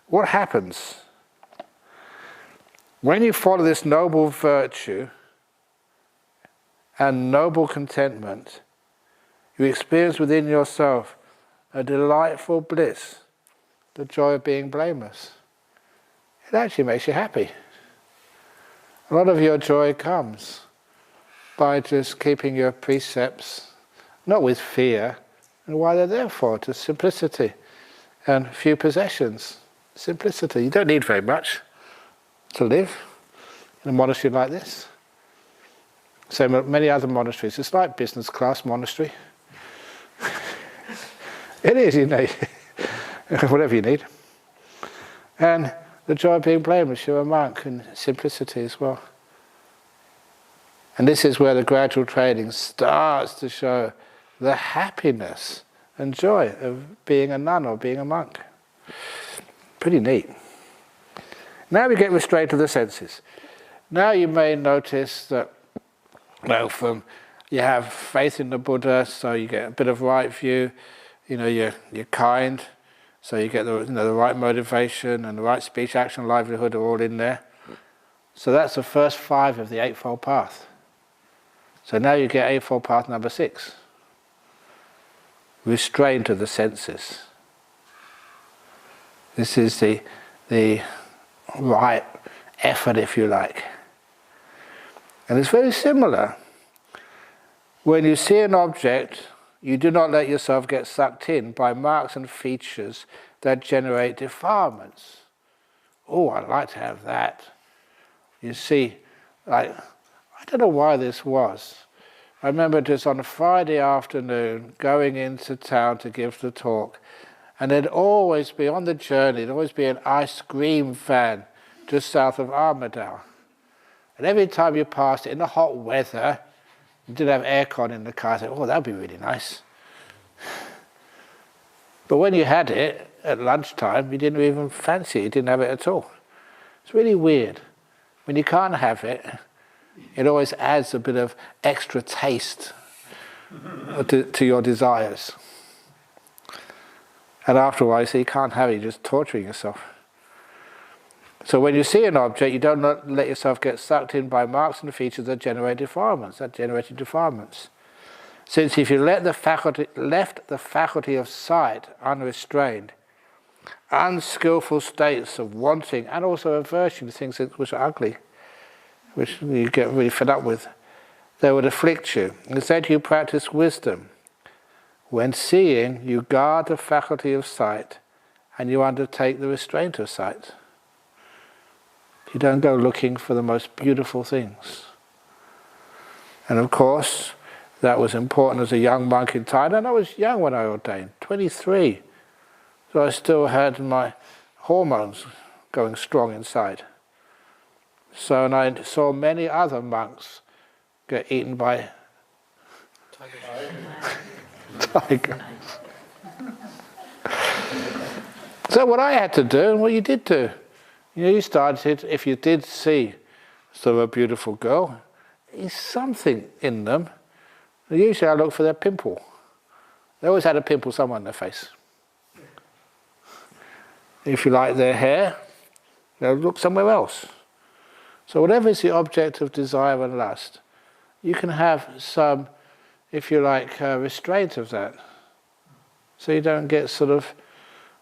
what happens when you follow this noble virtue and noble contentment? You experience within yourself a delightful bliss, the joy of being blameless. It actually makes you happy. A lot of your joy comes by just keeping your precepts, not with fear, and why they're there for, just simplicity and few possessions. Simplicity. You don't need very much to live in a monastery like this. So many other monasteries, it's like business class monastery. It is, you know, whatever you need. And the joy of being blameless, you're a monk, and simplicity as well. And this is where the gradual training starts to show the happiness and joy of being a nun or being a monk. Pretty neat. Now we get restraint of the senses. Now you may notice that, well, you have faith in the Buddha, so you get a bit of right view. You know, you're kind, so you get the right motivation, and the right speech, action, livelihood are all in there. So that's the first 5 of the Eightfold Path. So now you get Eightfold Path number 6. Restraint of the senses. This is the right effort, if you like. And it's very similar. When you see an object, you do not let yourself get sucked in by marks and features that generate defilements. Oh, I'd like to have that. You see, like, I don't know why this was. I remember just on a Friday afternoon going into town to give the talk, and there'd always be, on the journey, there'd always be an ice cream van just south of Armadale. And every time you passed it in the hot weather, you didn't have aircon in the car, I said, oh, that'd be really nice. But when you had it at lunchtime, you didn't even fancy it, you didn't have it at all. It's really weird. When you can't have it, it always adds a bit of extra taste to your desires. And after a while, you see, you can't have it, you're just torturing yourself. So when you see an object, you don't let yourself get sucked in by marks and features that generate defilements, Since if you left the faculty of sight unrestrained, unskillful states of wanting and also aversion to things which are ugly, which you get really fed up with, they would afflict you. Instead, you practice wisdom. When seeing, you guard the faculty of sight and you undertake the restraint of sight. You don't go looking for the most beautiful things. And of course, that was important as a young monk in Thailand. I was young when I ordained, 23. So I still had my hormones going strong inside. So, and I saw many other monks get eaten by tigers. So what I had to do, and what you did do, you started, if you did see sort of a beautiful girl, there's something in them. Usually I look for their pimple. They always had a pimple somewhere on their face. If you like their hair, they'll look somewhere else. So whatever is the object of desire and lust, you can have some, if you like, restraint of that. So you don't get sort of,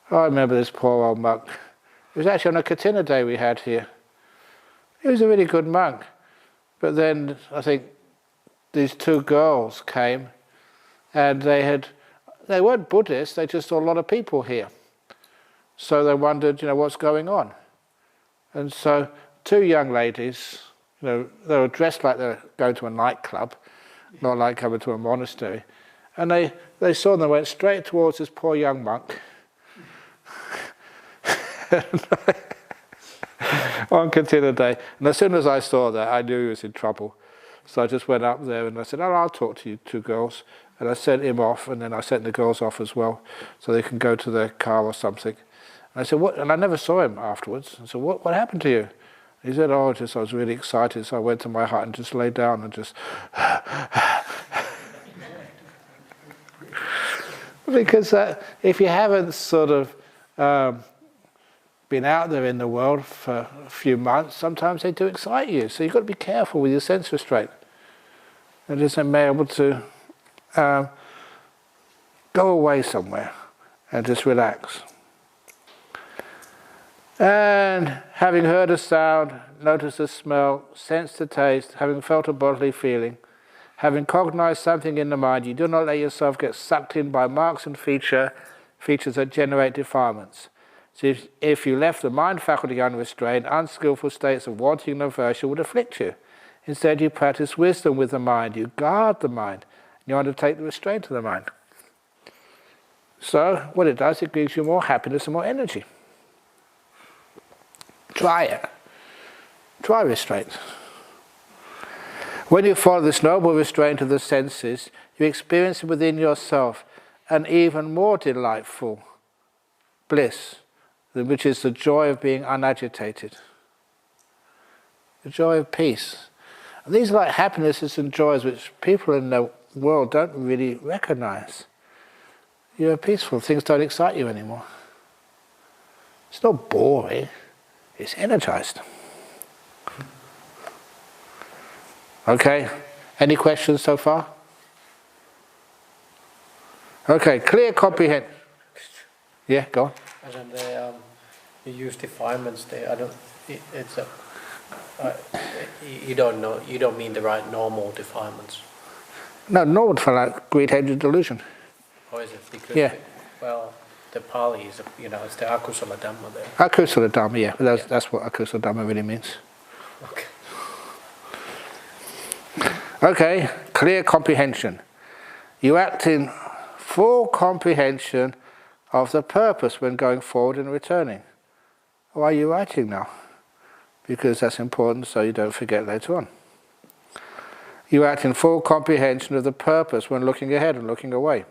oh, I remember this poor old monk. It was actually on a Katina day we had here. He was a really good monk. But then I think these two girls came, and they weren't Buddhists, they just saw a lot of people here. So they wondered, what's going on. And so two young ladies, they were dressed like they were going to a nightclub, not like coming to a monastery. And they saw them, they went straight towards this poor young monk. On Katina Day. And as soon as I saw that, I knew he was in trouble. So I just went up there and I said, I'll talk to you two girls. And I sent him off, and then I sent the girls off as well, so they can go to their car or something. And I said, what? And I never saw him afterwards. I said, what happened to you? He said, I was really excited, so I went to my hut and just lay down and just... Because if you haven't sort of been out there in the world for a few months, sometimes they do excite you. So you've got to be careful with your sense restraint. And just be able to go away somewhere and just relax. And having heard a sound, noticed a smell, sensed a taste, having felt a bodily feeling, having cognized something in the mind, you do not let yourself get sucked in by marks and features that generate defilements. So if you left the mind faculty unrestrained, unskillful states of wanting and aversion would afflict you. Instead, you practice wisdom with the mind, you guard the mind, and you undertake the restraint of the mind. So what it does, it gives you more happiness and more energy. Try it. Try restraint. When you follow this noble restraint of the senses, you experience within yourself an even more delightful bliss, which is the joy of being unagitated. The joy of peace. And these are like happinesses and joys which people in the world don't really recognize. You're peaceful, things don't excite you anymore. It's not boring, it's energized. Okay, any questions so far? Okay, clear comprehension. Yeah, go on. And then you use defilements there. I don't. It's a. You don't know. You don't mean the right normal defilements. No, normal for like greed, hatred, delusion. Or is it because? Yeah. The Pali is it's the akusala Dhamma there. Akusala Dhamma, yeah. That's what akusala Dhamma really means. Okay. Okay, clear comprehension. You act in full comprehension of the purpose when going forward and returning. Why are you writing now? Because that's important so you don't forget later on. You act in full comprehension of the purpose when looking ahead and looking away.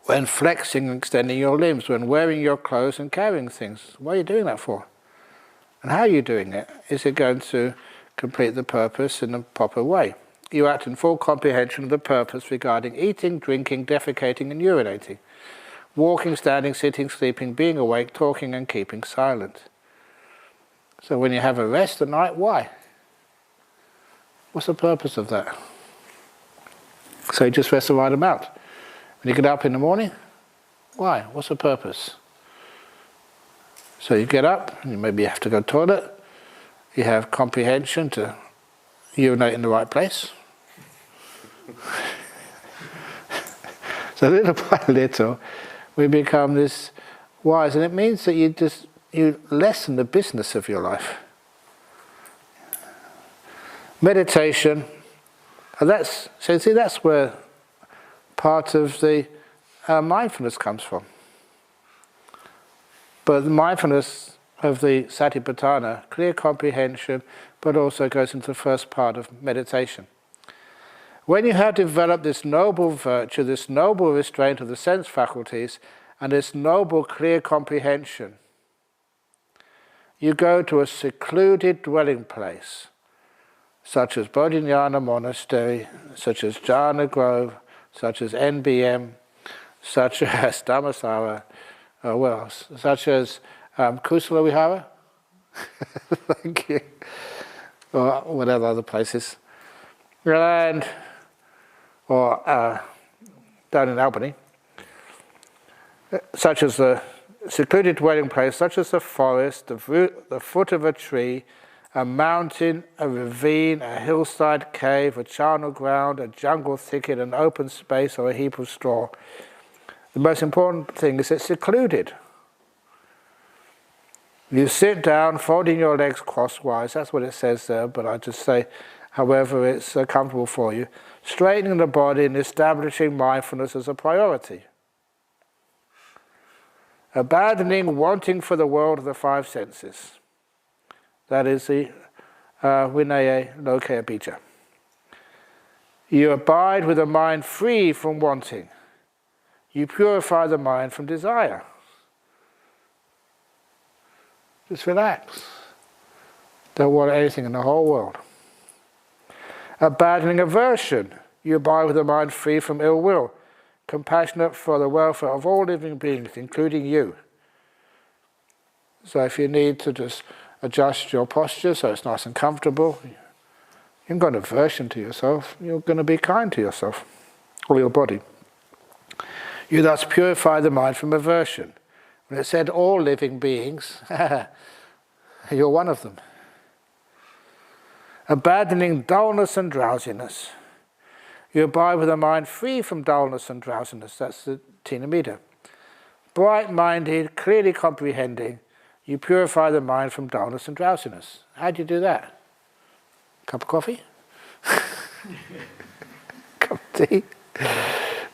When flexing and extending your limbs, when wearing your clothes and carrying things. What are you doing that for? And how are you doing it? Is it going to complete the purpose in a proper way? You act in full comprehension of the purpose regarding eating, drinking, defecating and urinating. Walking, standing, sitting, sleeping, being awake, talking and keeping silent. So when you have a rest at night, why? What's the purpose of that? So you just rest the right amount. When you get up in the morning, why? What's the purpose? So you get up, and you maybe have to go to the toilet. You have comprehension to urinate in the right place. So little by little, we become this wise, and it means that you lessen the business of your life. Meditation, and that's where part of the mindfulness comes from. But the mindfulness of the Satipatthana, clear comprehension, but also goes into the first part of meditation. When you have developed this noble virtue, this noble restraint of the sense faculties, and this noble clear comprehension, you go to a secluded dwelling place, such as Bodhitalks Monastery, such as Jhana Grove, such as NBM, such as Dhammasara, what else? Such as Kusala Vihara, thank you, or whatever other places, or down in Albany, such as the secluded dwelling place, such as the forest, the foot of a tree, a mountain, a ravine, a hillside cave, a charnel ground, a jungle thicket, an open space, or a heap of straw. The most important thing is it's secluded. You sit down, folding your legs crosswise, that's what it says there, but I just say however it's comfortable for you. Straightening the body and establishing mindfulness as a priority. Abandoning wanting for the world of the five senses. That is the Vinaya Lokaya Bija. You abide with a mind free from wanting. You purify the mind from desire. Just relax. Don't want anything in the whole world. Abandoning aversion. You abide with a mind free from ill will, compassionate for the welfare of all living beings, including you. So if you need to just adjust your posture so it's nice and comfortable, you haven't got aversion to yourself, you're going to be kind to yourself, or your body. You thus purify the mind from aversion. When it said all living beings, you're one of them. Abandoning dullness and drowsiness. You abide with a mind free from dullness and drowsiness. That's the Tinamita. Bright-minded, clearly comprehending, you purify the mind from dullness and drowsiness. How do you do that? Cup of coffee? Cup of tea?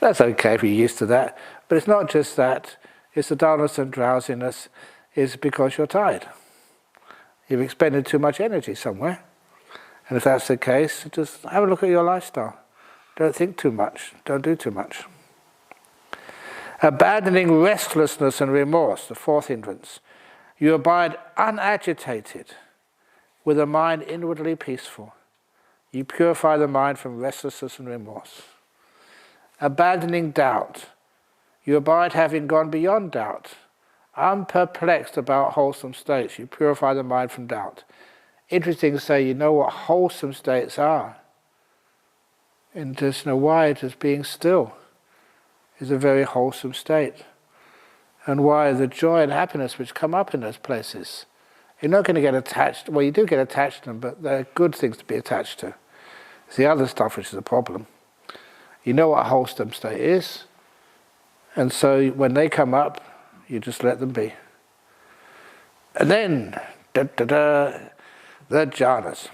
That's okay if you're used to that. But it's not just that. It's the dullness and drowsiness is because you're tired. You've expended too much energy somewhere. And if that's the case, just have a look at your lifestyle. Don't think too much. Don't do too much. Abandoning restlessness and remorse, the fourth hindrance. You abide unagitated, with a mind inwardly peaceful. You purify the mind from restlessness and remorse. Abandoning doubt. You abide having gone beyond doubt. Unperplexed about wholesome states. You purify the mind from doubt. Interesting to say, you know what wholesome states are. And just know why just being still is a very wholesome state. And why the joy and happiness which come up in those places. You're not going to get attached, well you do get attached to them, but they're good things to be attached to. It's the other stuff which is a problem. You know what a wholesome state is, and so when they come up, you just let them be. And then, the jhanas.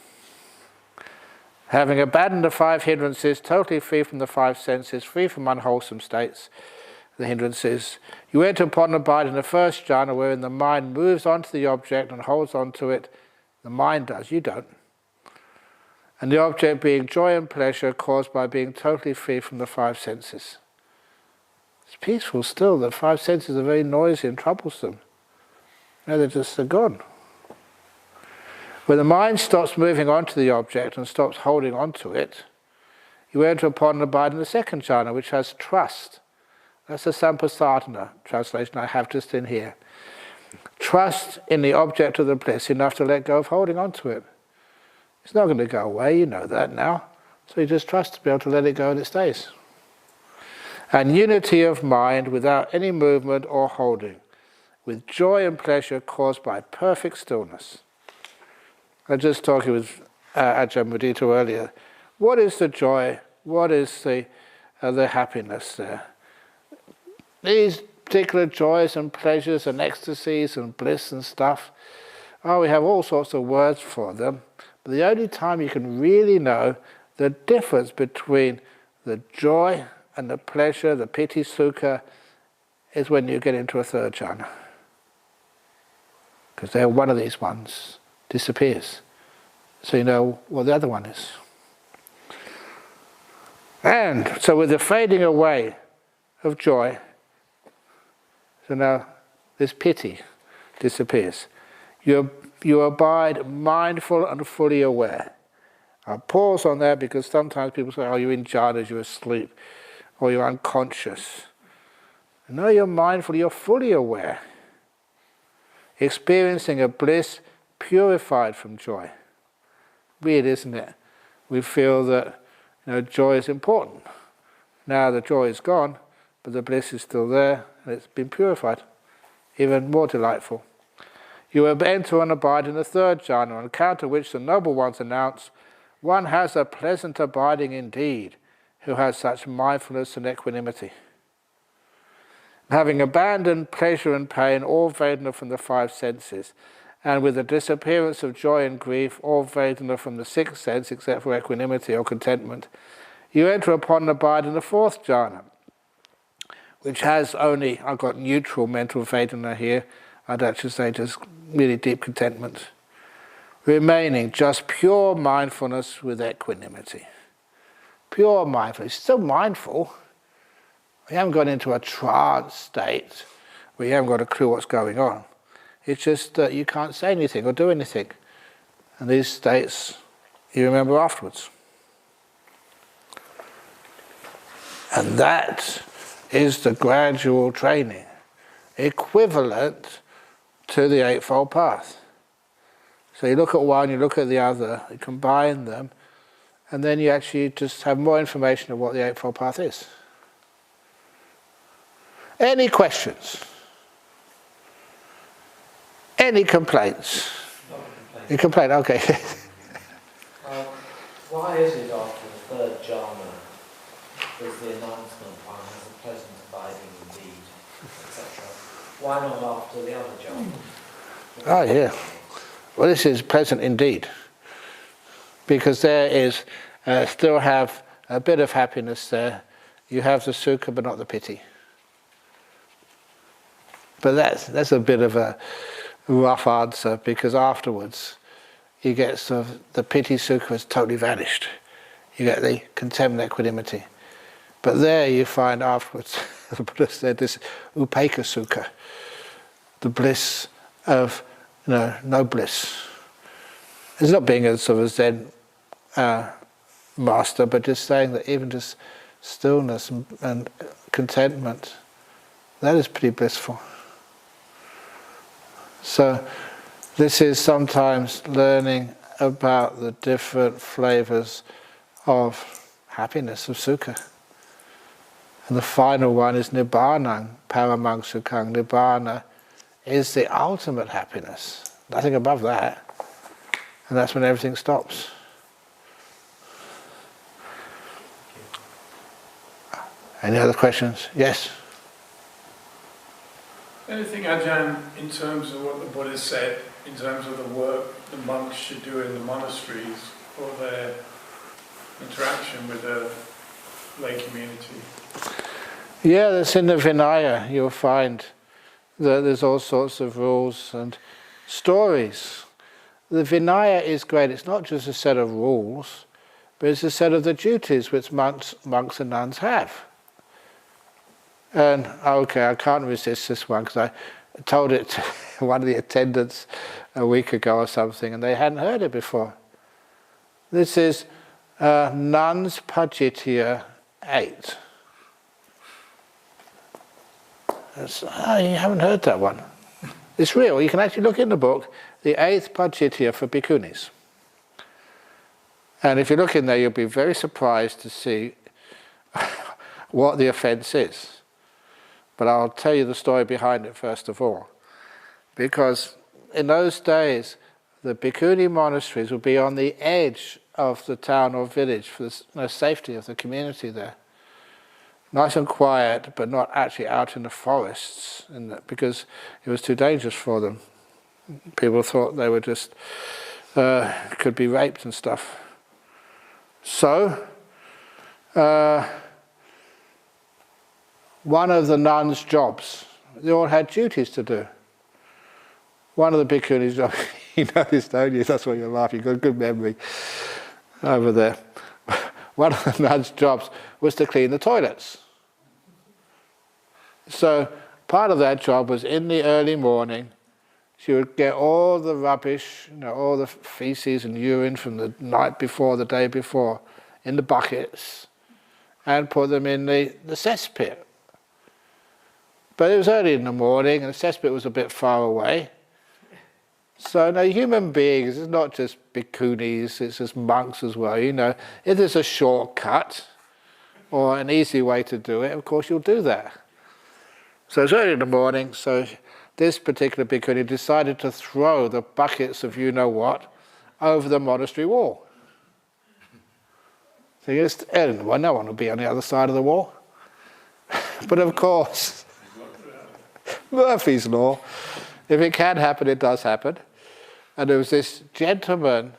Having abandoned the five hindrances, totally free from the five senses, free from unwholesome states, the hindrances, you enter upon and abide in the first jhana, wherein the mind moves onto the object and holds onto it. The mind does, you don't. And the object being joy and pleasure caused by being totally free from the five senses. It's peaceful still. The five senses are very noisy and troublesome. No, they're gone. When the mind stops moving onto the object and stops holding onto it, you enter upon and abide in the second jhana, which has trust. That's the Sampasadhana translation I have just in here. Trust in the object of the bliss enough to let go of holding onto it. It's not going to go away, you know that now. So you just trust to be able to let it go and it stays. And unity of mind without any movement or holding, with joy and pleasure caused by perfect stillness. I was just talking with Ajahn Mudita earlier. What is the joy? What is the happiness there? These particular joys and pleasures and ecstasies and bliss and stuff, we have all sorts of words for them. But the only time you can really know the difference between the joy and the pleasure, the piti sukha, is when you get into a third jhana. Because there, one of these ones disappears. So you know what the other one is. And so with the fading away of joy, so now this pity disappears. You abide mindful and fully aware. I'll pause on that because sometimes people say, you're in jhanas, you're asleep, or you're unconscious. No, you're mindful, you're fully aware. Experiencing a bliss purified from joy. Weird, isn't it? We feel that joy is important. Now the joy is gone, but the bliss is still there, and it's been purified. Even more delightful. You will enter and abide in the third jhana, on account of which the noble ones announce, one has a pleasant abiding indeed, who has such mindfulness and equanimity. Having abandoned pleasure and pain, all Vedana from the five senses, and with the disappearance of joy and grief, all Vedana from the sixth sense, except for equanimity or contentment, you enter upon and abide in the fourth jhana, which has only, I've got neutral mental Vedana here, I'd actually say just really deep contentment, remaining just pure mindfulness with equanimity. Pure mindfulness, still mindful. We haven't gone into a trance state where you haven't got a clue what's going on. It's just that you can't say anything or do anything. And these states you remember afterwards. And that is the gradual training, equivalent to the Eightfold Path. So you look at one, you look at the other, you combine them, and then you actually just have more information of what the Eightfold Path is. Any questions? Any complaints? Not a complaint. You complain, okay. Why is it after the third jhana there's the announcement, one has a pleasant abiding indeed, etc.? Why not after the other jhana? Oh, yeah. Well, this is pleasant indeed. Because there is, still have a bit of happiness there. You have the sukha, but not the pity. But that's a bit of a rough answer, because afterwards you get sort of the pity sukha has totally vanished. You get the contempt and equanimity. But there you find afterwards, the Buddha said this upekkha sukha, the bliss of no bliss. It's not being a sort of Zen master, but just saying that even just stillness and contentment, that is pretty blissful. So this is sometimes learning about the different flavors of happiness, of sukha. And the final one is nibbana, paramang sukhang. Nibbana is the ultimate happiness, nothing above that. And that's when everything stops. Any other questions? Yes? Anything, Ajahn, in terms of what the Buddha said, in terms of the work the monks should do in the monasteries or their interaction with the lay community? Yeah, that's in the Vinaya. You'll find that there's all sorts of rules and stories. The Vinaya is great. It's not just a set of rules, but it's a set of the duties which monks and nuns have. And okay, I can't resist this one, because I told it to one of the attendants a week ago or something, and they hadn't heard it before. This is Nuns Pajitya 8. You haven't heard that one. It's real. You can actually look in the book, the 8th Pajitya for bhikkhunis. And if you look in there, you'll be very surprised to see what the offence is. But I'll tell you the story behind it first of all. Because in those days, the bhikkhuni monasteries would be on the edge of the town or village for the safety of the community there. Nice and quiet, but not actually out in the forests, because it was too dangerous for them. People thought they were just, could be raped and stuff. So, one of the nuns' jobs, they all had duties to do. One of the bhikkhunis' jobs, you noticed, don't you? That's why you're laughing, you've got a good memory over there. One of the nuns' jobs was to clean the toilets. So part of that job was in the early morning, she would get all the rubbish, all the feces and urine from the night before, the day before, in the buckets, and put them in the cesspit. But it was early in the morning, and the cesspit was a bit far away. So now human beings, it's not just bhikkhunis, it's just monks as well. If there's a shortcut or an easy way to do it, of course you'll do that. So it's early in the morning, so this particular bhikkhuni decided to throw the buckets of you-know-what over the monastery wall. So well, no one will be on the other side of the wall. But of course, Murphy's Law, if it can happen, it does happen. And there was this gentleman,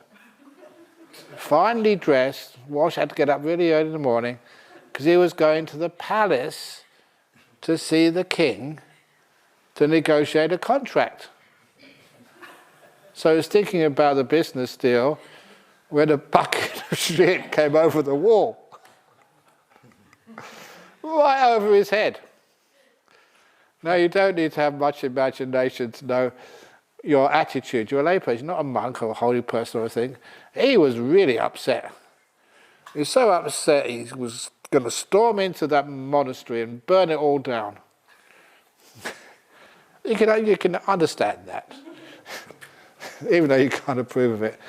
finely dressed, had to get up really early in the morning, because he was going to the palace to see the king to negotiate a contract. So he was thinking about the business deal when a bucket of shit came over the wall. Right over his head. Now, you don't need to have much imagination to know your attitude. You're a layperson, not a monk or a holy person or anything. He was really upset. He was so upset he was going to storm into that monastery and burn it all down. You can understand that, even though you can't approve of it.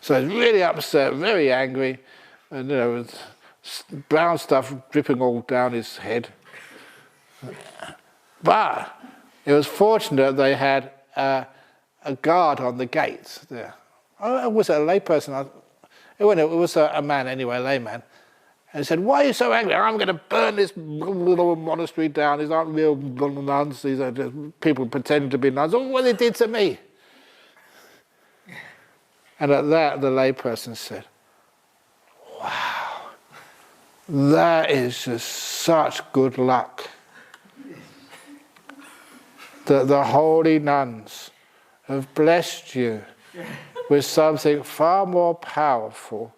So he's really upset, very angry, and with brown stuff dripping all down his head. But it was fortunate they had a guard on the gates there. Oh, was it a layperson? It was a man anyway, a layman. And he said, "Why are you so angry? I'm going to burn this little monastery down. These aren't real nuns. These are just people pretending to be nuns. Oh, what they did to me." And at that, the layperson said, "Wow, that is just such good luck that the holy nuns have blessed you with something far more powerful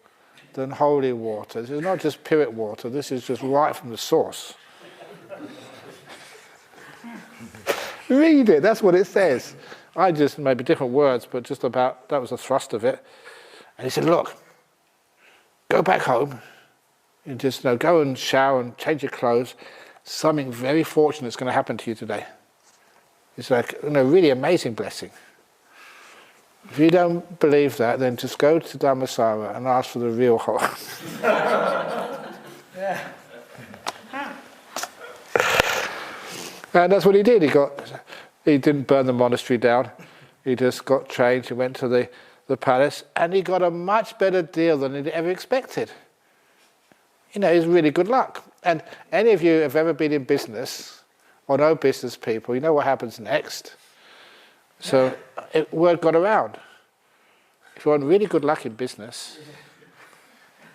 than holy water. This is not just pure water, this is just right from the source." Read it, that's what it says. I just, maybe different words, but just about, that was the thrust of it. And he said, "Look, go back home, and just go and shower and change your clothes. Something very fortunate is going to happen to you today. It's like a really amazing blessing. If you don't believe that, then just go to Dhammasara and ask for the real hope." And that's what he did. He didn't burn the monastery down. He just got changed. He went to the palace, and he got a much better deal than he'd ever expected. It's really good luck. And any of you have ever been in business or know business people, you know what happens next. So word got around. If you want really good luck in business,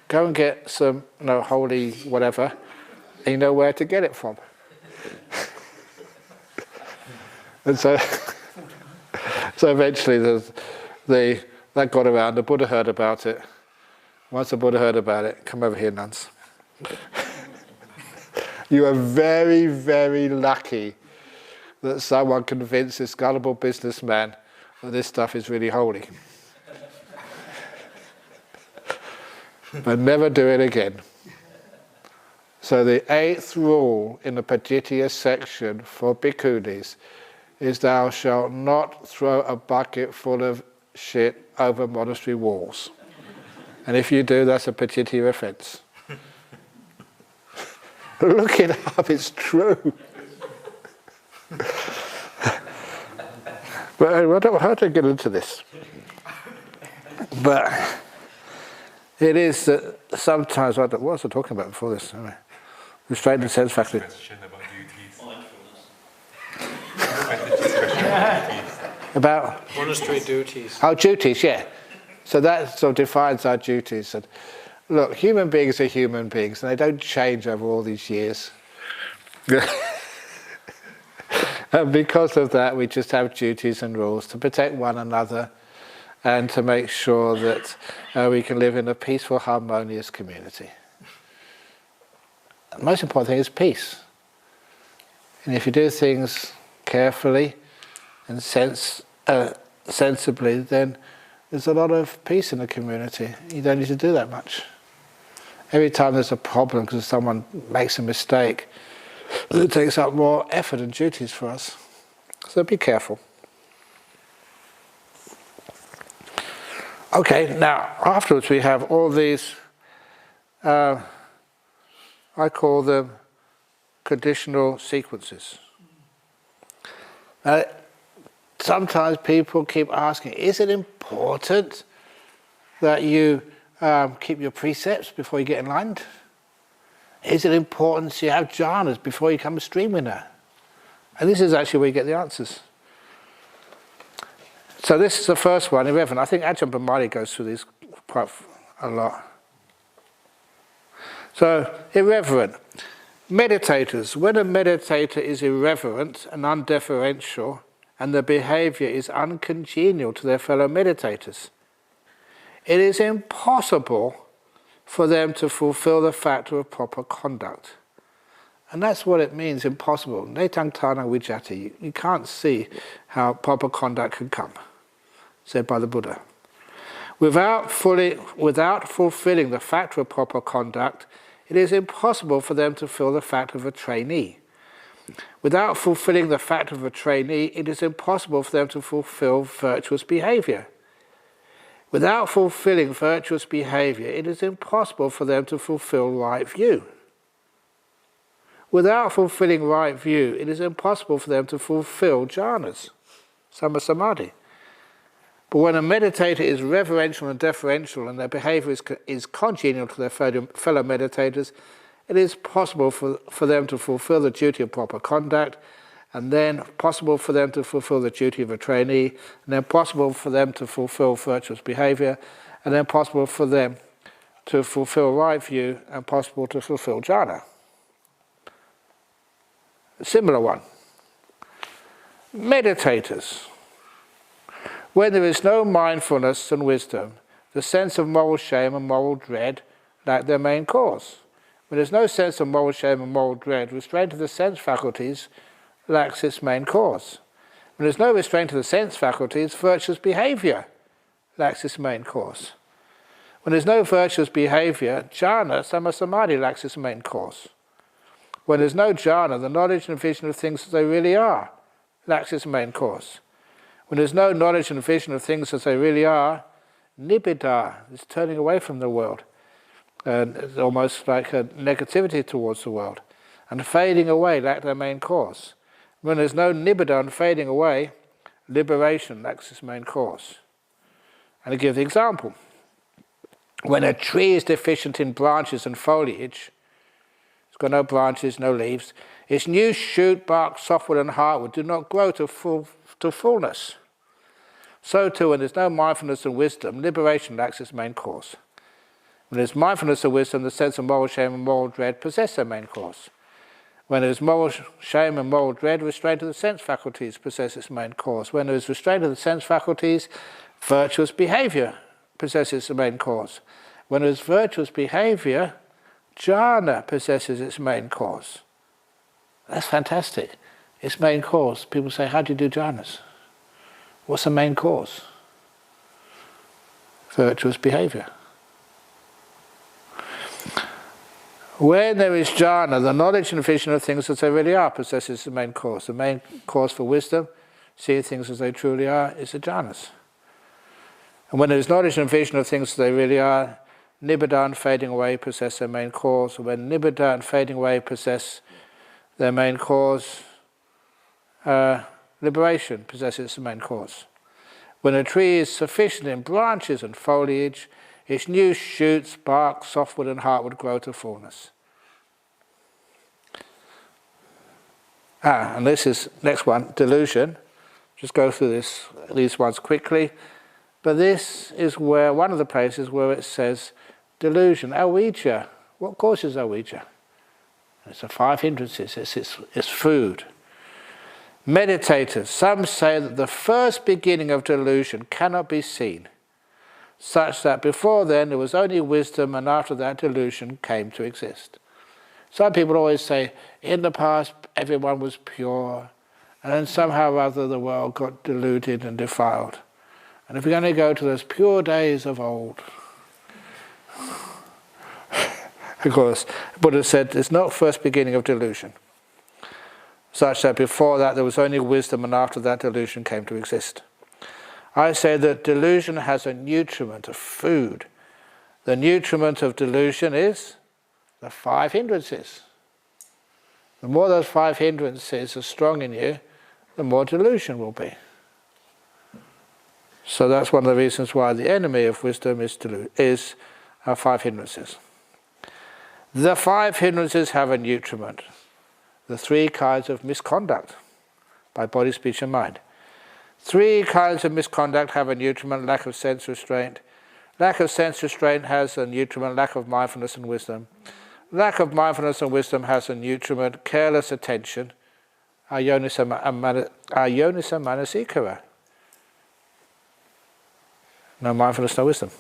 go and get some holy whatever, and you know where to get it from. And so eventually that got around. The Buddha heard about it. Once the Buddha heard about it, "Come over here, nuns. You are very, very lucky that someone convinced this gullible businessman that this stuff is really holy. But never do it again." So the 8th rule in the Pajittiya section for bhikkhunis is thou shalt not throw a bucket full of shit over monastery walls. And if you do, that's a Pajittiya offence. Look it up, it's true. But I don't have to get into this. But it is that sometimes, what was I talking about before this? Restraint and sense faculty. About monastery duties. Our duties, yeah. So that sort of defines our duties. And look, human beings are human beings, and they don't change over all these years. And because of that, we just have duties and rules to protect one another and to make sure that we can live in a peaceful, harmonious community. The most important thing is peace. And if you do things carefully and sensibly, then there's a lot of peace in the community. You don't need to do that much. Every time there's a problem because someone makes a mistake, it takes up more effort and duties for us. So be careful. Okay, now afterwards we have all these, I call them conditional sequences. sometimes people keep asking, is it important that you keep your precepts before you get enlightened? Is it important you have jhanas before you become a stream winner? And this is actually where you get the answers. So this is the first one, irreverent. I think Ajahn Brahmali goes through this quite a lot. So, irreverent. Meditators. When a meditator is irreverent and undeferential, and the behaviour is uncongenial to their fellow meditators, it is impossible for them to fulfill the factor of proper conduct. And that's what it means, impossible. Netang tana vijati. You can't see how proper conduct can come, said by the Buddha. Without fulfilling the factor of proper conduct, it is impossible for them to fill the factor of a trainee. Without fulfilling the factor of a trainee, it is impossible for them to fulfill virtuous behaviour. Without fulfilling virtuous behaviour, it is impossible for them to fulfill right view. Without fulfilling right view, it is impossible for them to fulfill jhanas, sammasamadhi. But when a meditator is reverential and deferential and their behaviour is congenial to their fellow meditators, it is possible for them to fulfill the duty of proper conduct, and then possible for them to fulfill the duty of a trainee, and then possible for them to fulfill virtuous behaviour, and then possible for them to fulfill right view, and possible to fulfill jhana. A similar one. Meditators. When there is no mindfulness and wisdom, the sense of moral shame and moral dread lack their main cause. When there is no sense of moral shame and moral dread, restraint of the sense faculties lacks its main cause. When there is no restraint of the sense faculties, virtuous behaviour lacks its main cause. When there is no virtuous behaviour, jhana, sammasamadhi, lacks its main cause. When there is no jhana, the knowledge and vision of things as they really are lacks its main cause. When there is no knowledge and vision of things as they really are, nibbida is turning away from the world. And it's almost like a negativity towards the world. And fading away lack their main cause. When there's no nibbida and fading away, liberation lacks its main cause. And I give the example. When a tree is deficient in branches and foliage, it's got no branches, no leaves, its new shoot, bark, softwood and hardwood do not grow to fullness. So too, when there's no mindfulness and wisdom, liberation lacks its main cause. When there's mindfulness and wisdom, the sense of moral shame and moral dread possess their main cause. When there's moral shame and moral dread, restraint of the sense faculties possess its main cause. When there's restraint of the sense faculties, virtuous behaviour possesses the main cause. When there's virtuous behaviour, jhana possesses its main cause. That's fantastic. Its main cause. People say, how do you do jhanas? What's the main cause? Virtuous behaviour. When there is jhana, the knowledge and vision of things as they really are possesses the main cause. The main cause for wisdom, seeing things as they truly are, is the jhanas. And when there is knowledge and vision of things as they really are, nibbida and fading away possess their main cause. When nibbida and fading away possess their main cause, liberation possesses the main cause. When a tree is sufficient in branches and foliage, its new shoots, bark, softwood and hardwood grow to fullness. And this is next one, delusion. Just go through these ones quickly. But this is where one of the places where it says delusion, avijja. What causes avijja? It's the 5 hindrances. It's food. Meditators. Some say that the first beginning of delusion cannot be seen, such that before then there was only wisdom and after that delusion came to exist. Some people always say, in the past everyone was pure, and then somehow or other the world got deluded and defiled. And if we're going to go to those pure days of old, of course, Buddha said it's not first beginning of delusion, such that before that there was only wisdom and after that delusion came to exist. I say that delusion has a nutriment, a food. The nutriment of delusion is the 5 hindrances. The more those 5 hindrances are strong in you, the more delusion will be. So that's one of the reasons why the enemy of wisdom is 5 hindrances. The 5 hindrances have a nutriment. The 3 kinds of misconduct by body, speech and mind. 3 kinds of misconduct have a nutriment: lack of sense restraint. Lack of sense restraint has a nutriment: lack of mindfulness and wisdom. Lack of mindfulness and wisdom has a nutriment: careless attention, ayonisa manasikara. No mindfulness, no wisdom.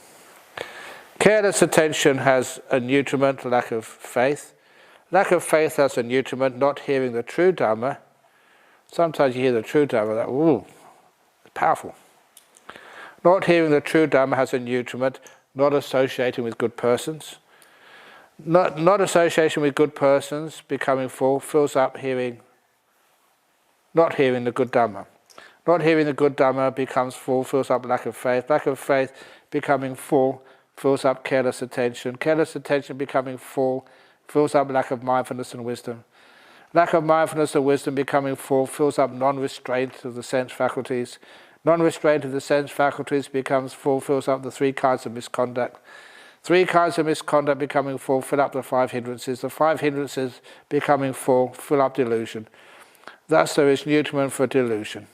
Careless attention has a nutriment: lack of faith. Lack of faith has a nutriment: not hearing the true Dhamma. Sometimes you hear the true Dhamma, that, ooh, it's powerful. Not hearing the true Dhamma has a nutriment: not associating with good persons. Not association with good persons, becoming full, fills up not hearing the good Dhamma. Not hearing the good Dhamma becomes full, fills up lack of faith. Lack of faith becoming full, fills up careless attention. Careless attention becoming full, fills up lack of mindfulness and wisdom. Lack of mindfulness and wisdom becoming full, fills up non-restraint of the sense faculties. Non-restraint of the sense faculties becomes full, fills up the 3 kinds of misconduct. 3 kinds of misconduct becoming full, fill up the 5 hindrances. The 5 hindrances becoming full, fill up delusion. Thus there is nutriment for delusion.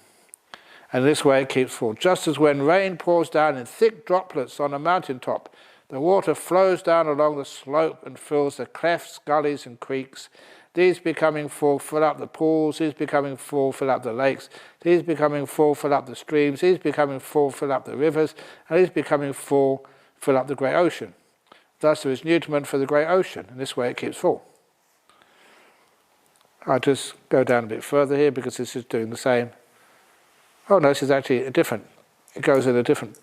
And this way it keeps full. Just as when rain pours down in thick droplets on a mountaintop, the water flows down along the slope and fills the clefts, gullies and creeks. These becoming full, fill up the pools. These becoming full, fill up the lakes. These becoming full, fill up the streams. These becoming full, fill up the rivers. And these becoming full, fill up the great ocean. Thus there is nutriment for the great ocean, and this way it keeps full. I'll just go down a bit further here because this is doing the same. Oh no, this is actually a different, it goes in a different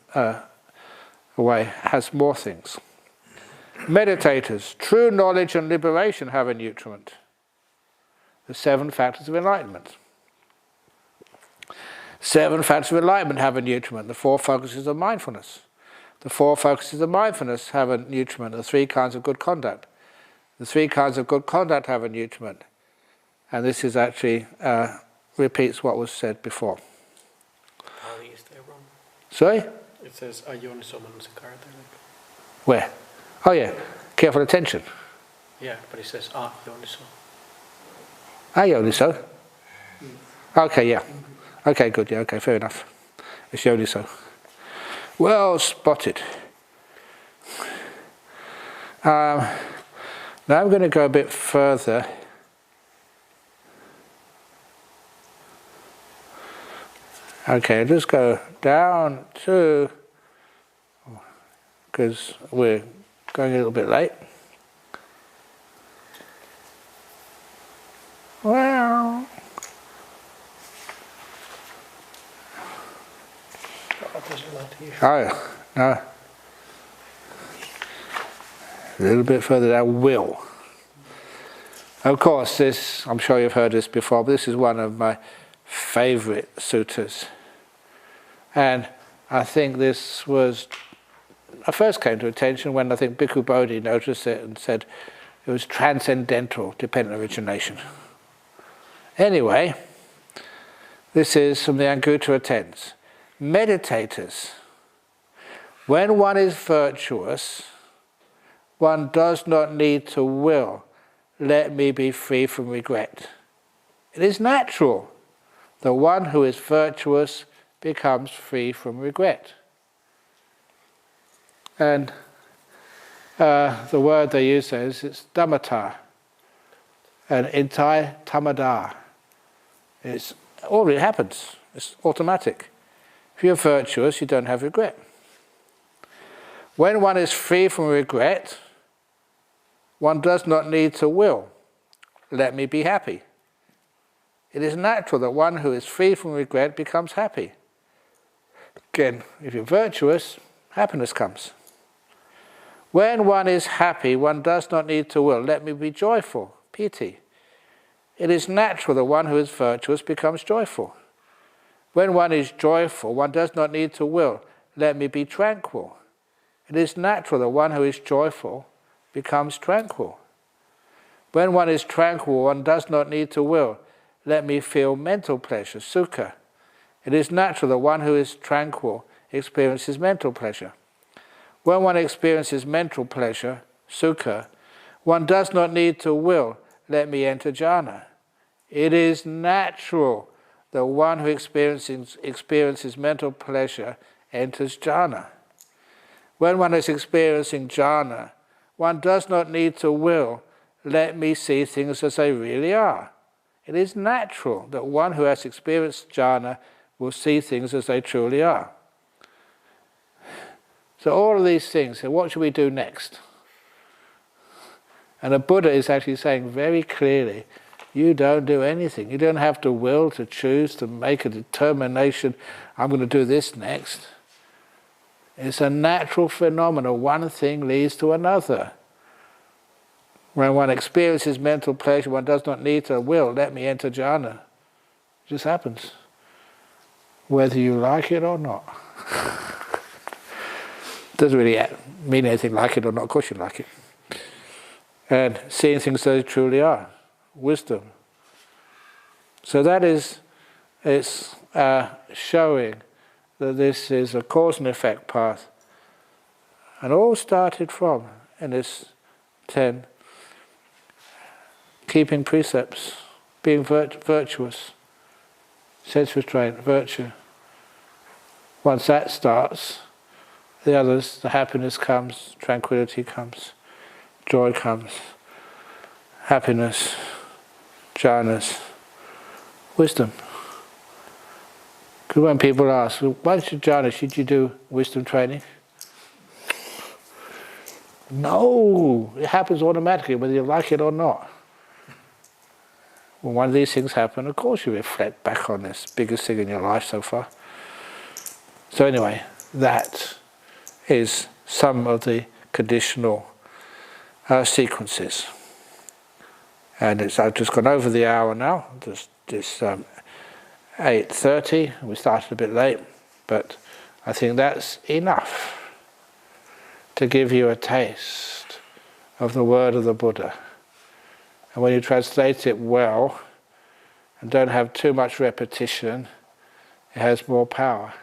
way, has more things. Meditators, true knowledge and liberation have a nutriment. The 7 factors of enlightenment. 7 factors of enlightenment have a nutriment. The 4 focuses of mindfulness. The 4 focuses of mindfulness have a nutriment. The 3 kinds of good conduct. The 3 kinds of good conduct have a nutriment. And this is actually repeats what was said before. Is there wrong? Sorry? It says ayoniso manasikara there. Where? Oh yeah, careful attention. Yeah, but it says ayoniso. Yoniso. Okay, yeah. Okay, good, yeah, okay, fair enough. It's yoniso. Well spotted. Now I'm going to go a bit further. Okay, just go down to, because we're going a little bit late. Well, oh, no. A little bit further down, will. Of course, this, I'm sure you've heard this before, but this is one of my favourite suttas. And I think this was, I first came to attention when I think Bhikkhu Bodhi noticed it and said it was transcendental, dependent origination. Anyway, this is from the Anguttara Tense. Meditators, when one is virtuous, one does not need to will, let me be free from regret. It is natural that one who is virtuous becomes free from regret. And the word they use there is it's dhammata, and entai tamada. It's already happens. It's automatic. If you're virtuous, you don't have regret. When one is free from regret, one does not need to will, let me be happy. It is natural that one who is free from regret becomes happy. Again, if you're virtuous, happiness comes. When one is happy, one does not need to will, let me be joyful, piti. It is natural that one who is virtuous becomes joyful. When one is joyful, one does not need to will, let me be tranquil. It is natural that one who is joyful becomes tranquil. When one is tranquil, one does not need to will, let me feel mental pleasure, sukha. It is natural that one who is tranquil experiences mental pleasure. When one experiences mental pleasure, sukha, one does not need to will, let me enter jhana. It is natural that one who experiences mental pleasure enters jhana. When one is experiencing jhana, one does not need to will, let me see things as they really are. It is natural that one who has experienced jhana will see things as they truly are. So all of these things, so what should we do next? And the Buddha is actually saying very clearly, you don't do anything. You don't have to will, to choose, to make a determination, I'm going to do this next. It's a natural phenomenon. One thing leads to another. When one experiences mental pleasure, one does not need to will, let me enter jhana. It just happens. Whether you like it or not. Doesn't really mean anything, like it or not. Of course you like it. And seeing things as they truly are. Wisdom. So that is, it's showing that this is a cause and effect path. And all started from, in this 10, keeping precepts, being virtuous, sense restraint, virtue. Once that starts, the others, the happiness comes, tranquility comes, joy comes, happiness, jhanas, wisdom. Because when people ask, once you're jhana, should you do wisdom training? No, it happens automatically whether you like it or not. When one of these things happen, of course you reflect back on this biggest thing in your life so far. So anyway, that is some of the conditional sequences. And I've just gone over the hour now, just 8:30, we started a bit late, but I think that's enough to give you a taste of the word of the Buddha. And when you translate it well, and don't have too much repetition, it has more power.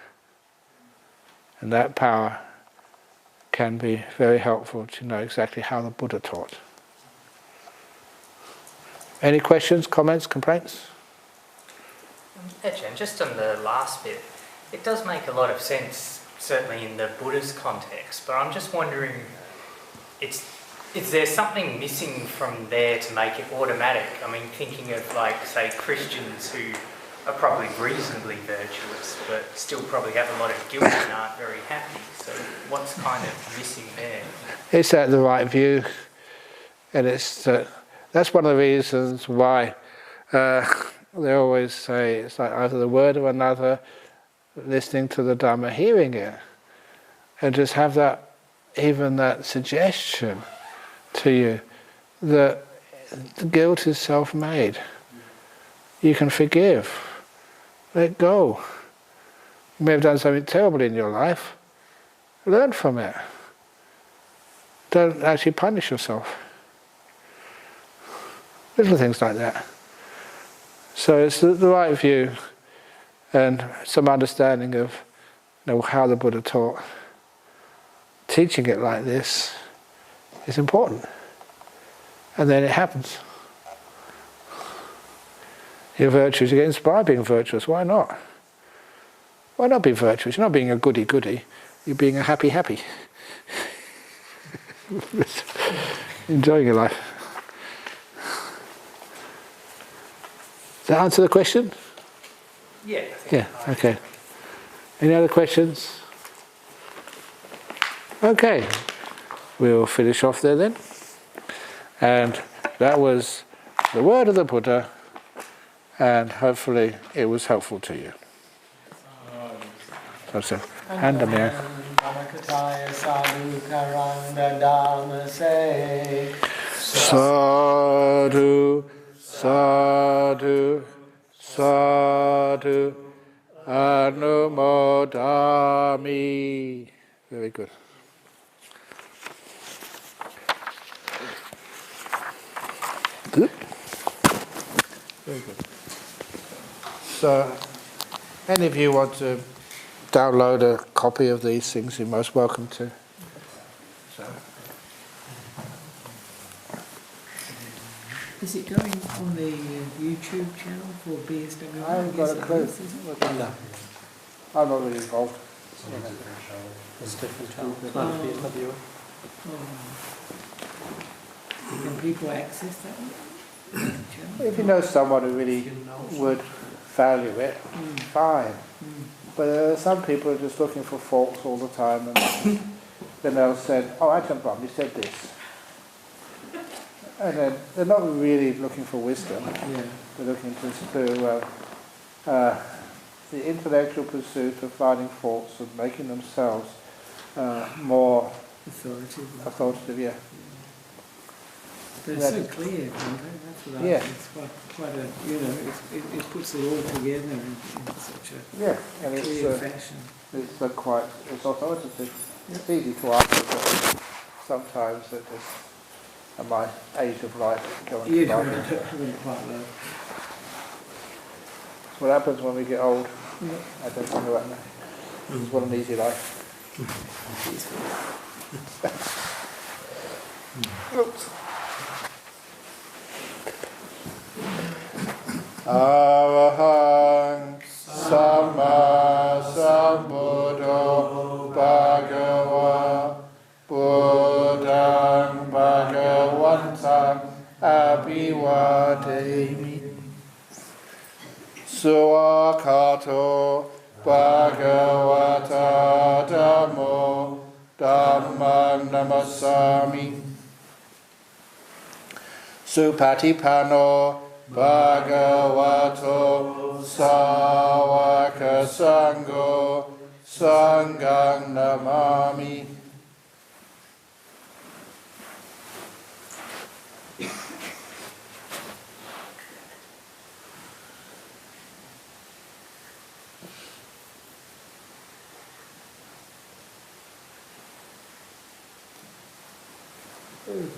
And that power can be very helpful to know exactly how the Buddha taught. Any questions, comments, complaints? Ajahn, just on the last bit, it does make a lot of sense, certainly in the Buddha's context, but I'm just wondering, is there something missing from there to make it automatic? I mean, thinking of, like, say, Christians who are probably reasonably virtuous, but still probably have a lot of guilt and aren't very happy. So what's kind of missing there? Is that the right view? And it's that's one of the reasons why they always say it's like either the word of another, listening to the Dhamma, hearing it, and just have that, even that suggestion to you that the guilt is self-made. You can forgive, let go. You may have done something terrible in your life, learn from it. Don't actually punish yourself. Little things like that. So it's the right view and some understanding of how the Buddha taught. Teaching it like this is important. And then it happens. You're virtuous, you get inspired being virtuous, why not? Why not be virtuous? You're not being a goody-goody, you're being a happy-happy. Enjoying your life. Does that answer the question? Yeah, I think Yeah, okay. Any other questions? Okay, we'll finish off there then. And that was the word of the Buddha, and hopefully it was helpful to you. So, hand them here. Sadhu, sadhu, sadhu, anumodami. Very good. Good. Very good. So, any of you want to download a copy of these things, you're most welcome to. So, Is it going on the YouTube channel for BSW? I haven't got a Yes, it clue. is, isn't it? No, I'm not really involved. it's a different channel. It's not a BSW. Oh. Can people access that one? Channel? If you know someone who really would value it, fine. But there are some people who are just looking for faults all the time, and then they'll say, "Oh, Ajahn Brahm, you said this," and then they're not really looking for wisdom. Yeah. They're looking to the intellectual pursuit of finding faults and making themselves more authoritative. Yeah. But it's so clear, that's what I Yeah. think. It's quite a, it puts it all together in such a Yeah, and clear fashion. it's authoritative. It's easy to answer, but sometimes it just, at my age of life, go on. Yeah, I haven't quite learned. What happens when we get old? Yeah. I don't think about that. It's what an easy life. Oops. Arahang Samma Sambuddho Bhagava Buddhang Bhagavantam Abhivademi Suakato Bhagavata Dhammo Dhammang Namasami Supatipano Bhagavato Sāvaka Sangho Sanghang Namami. There we go.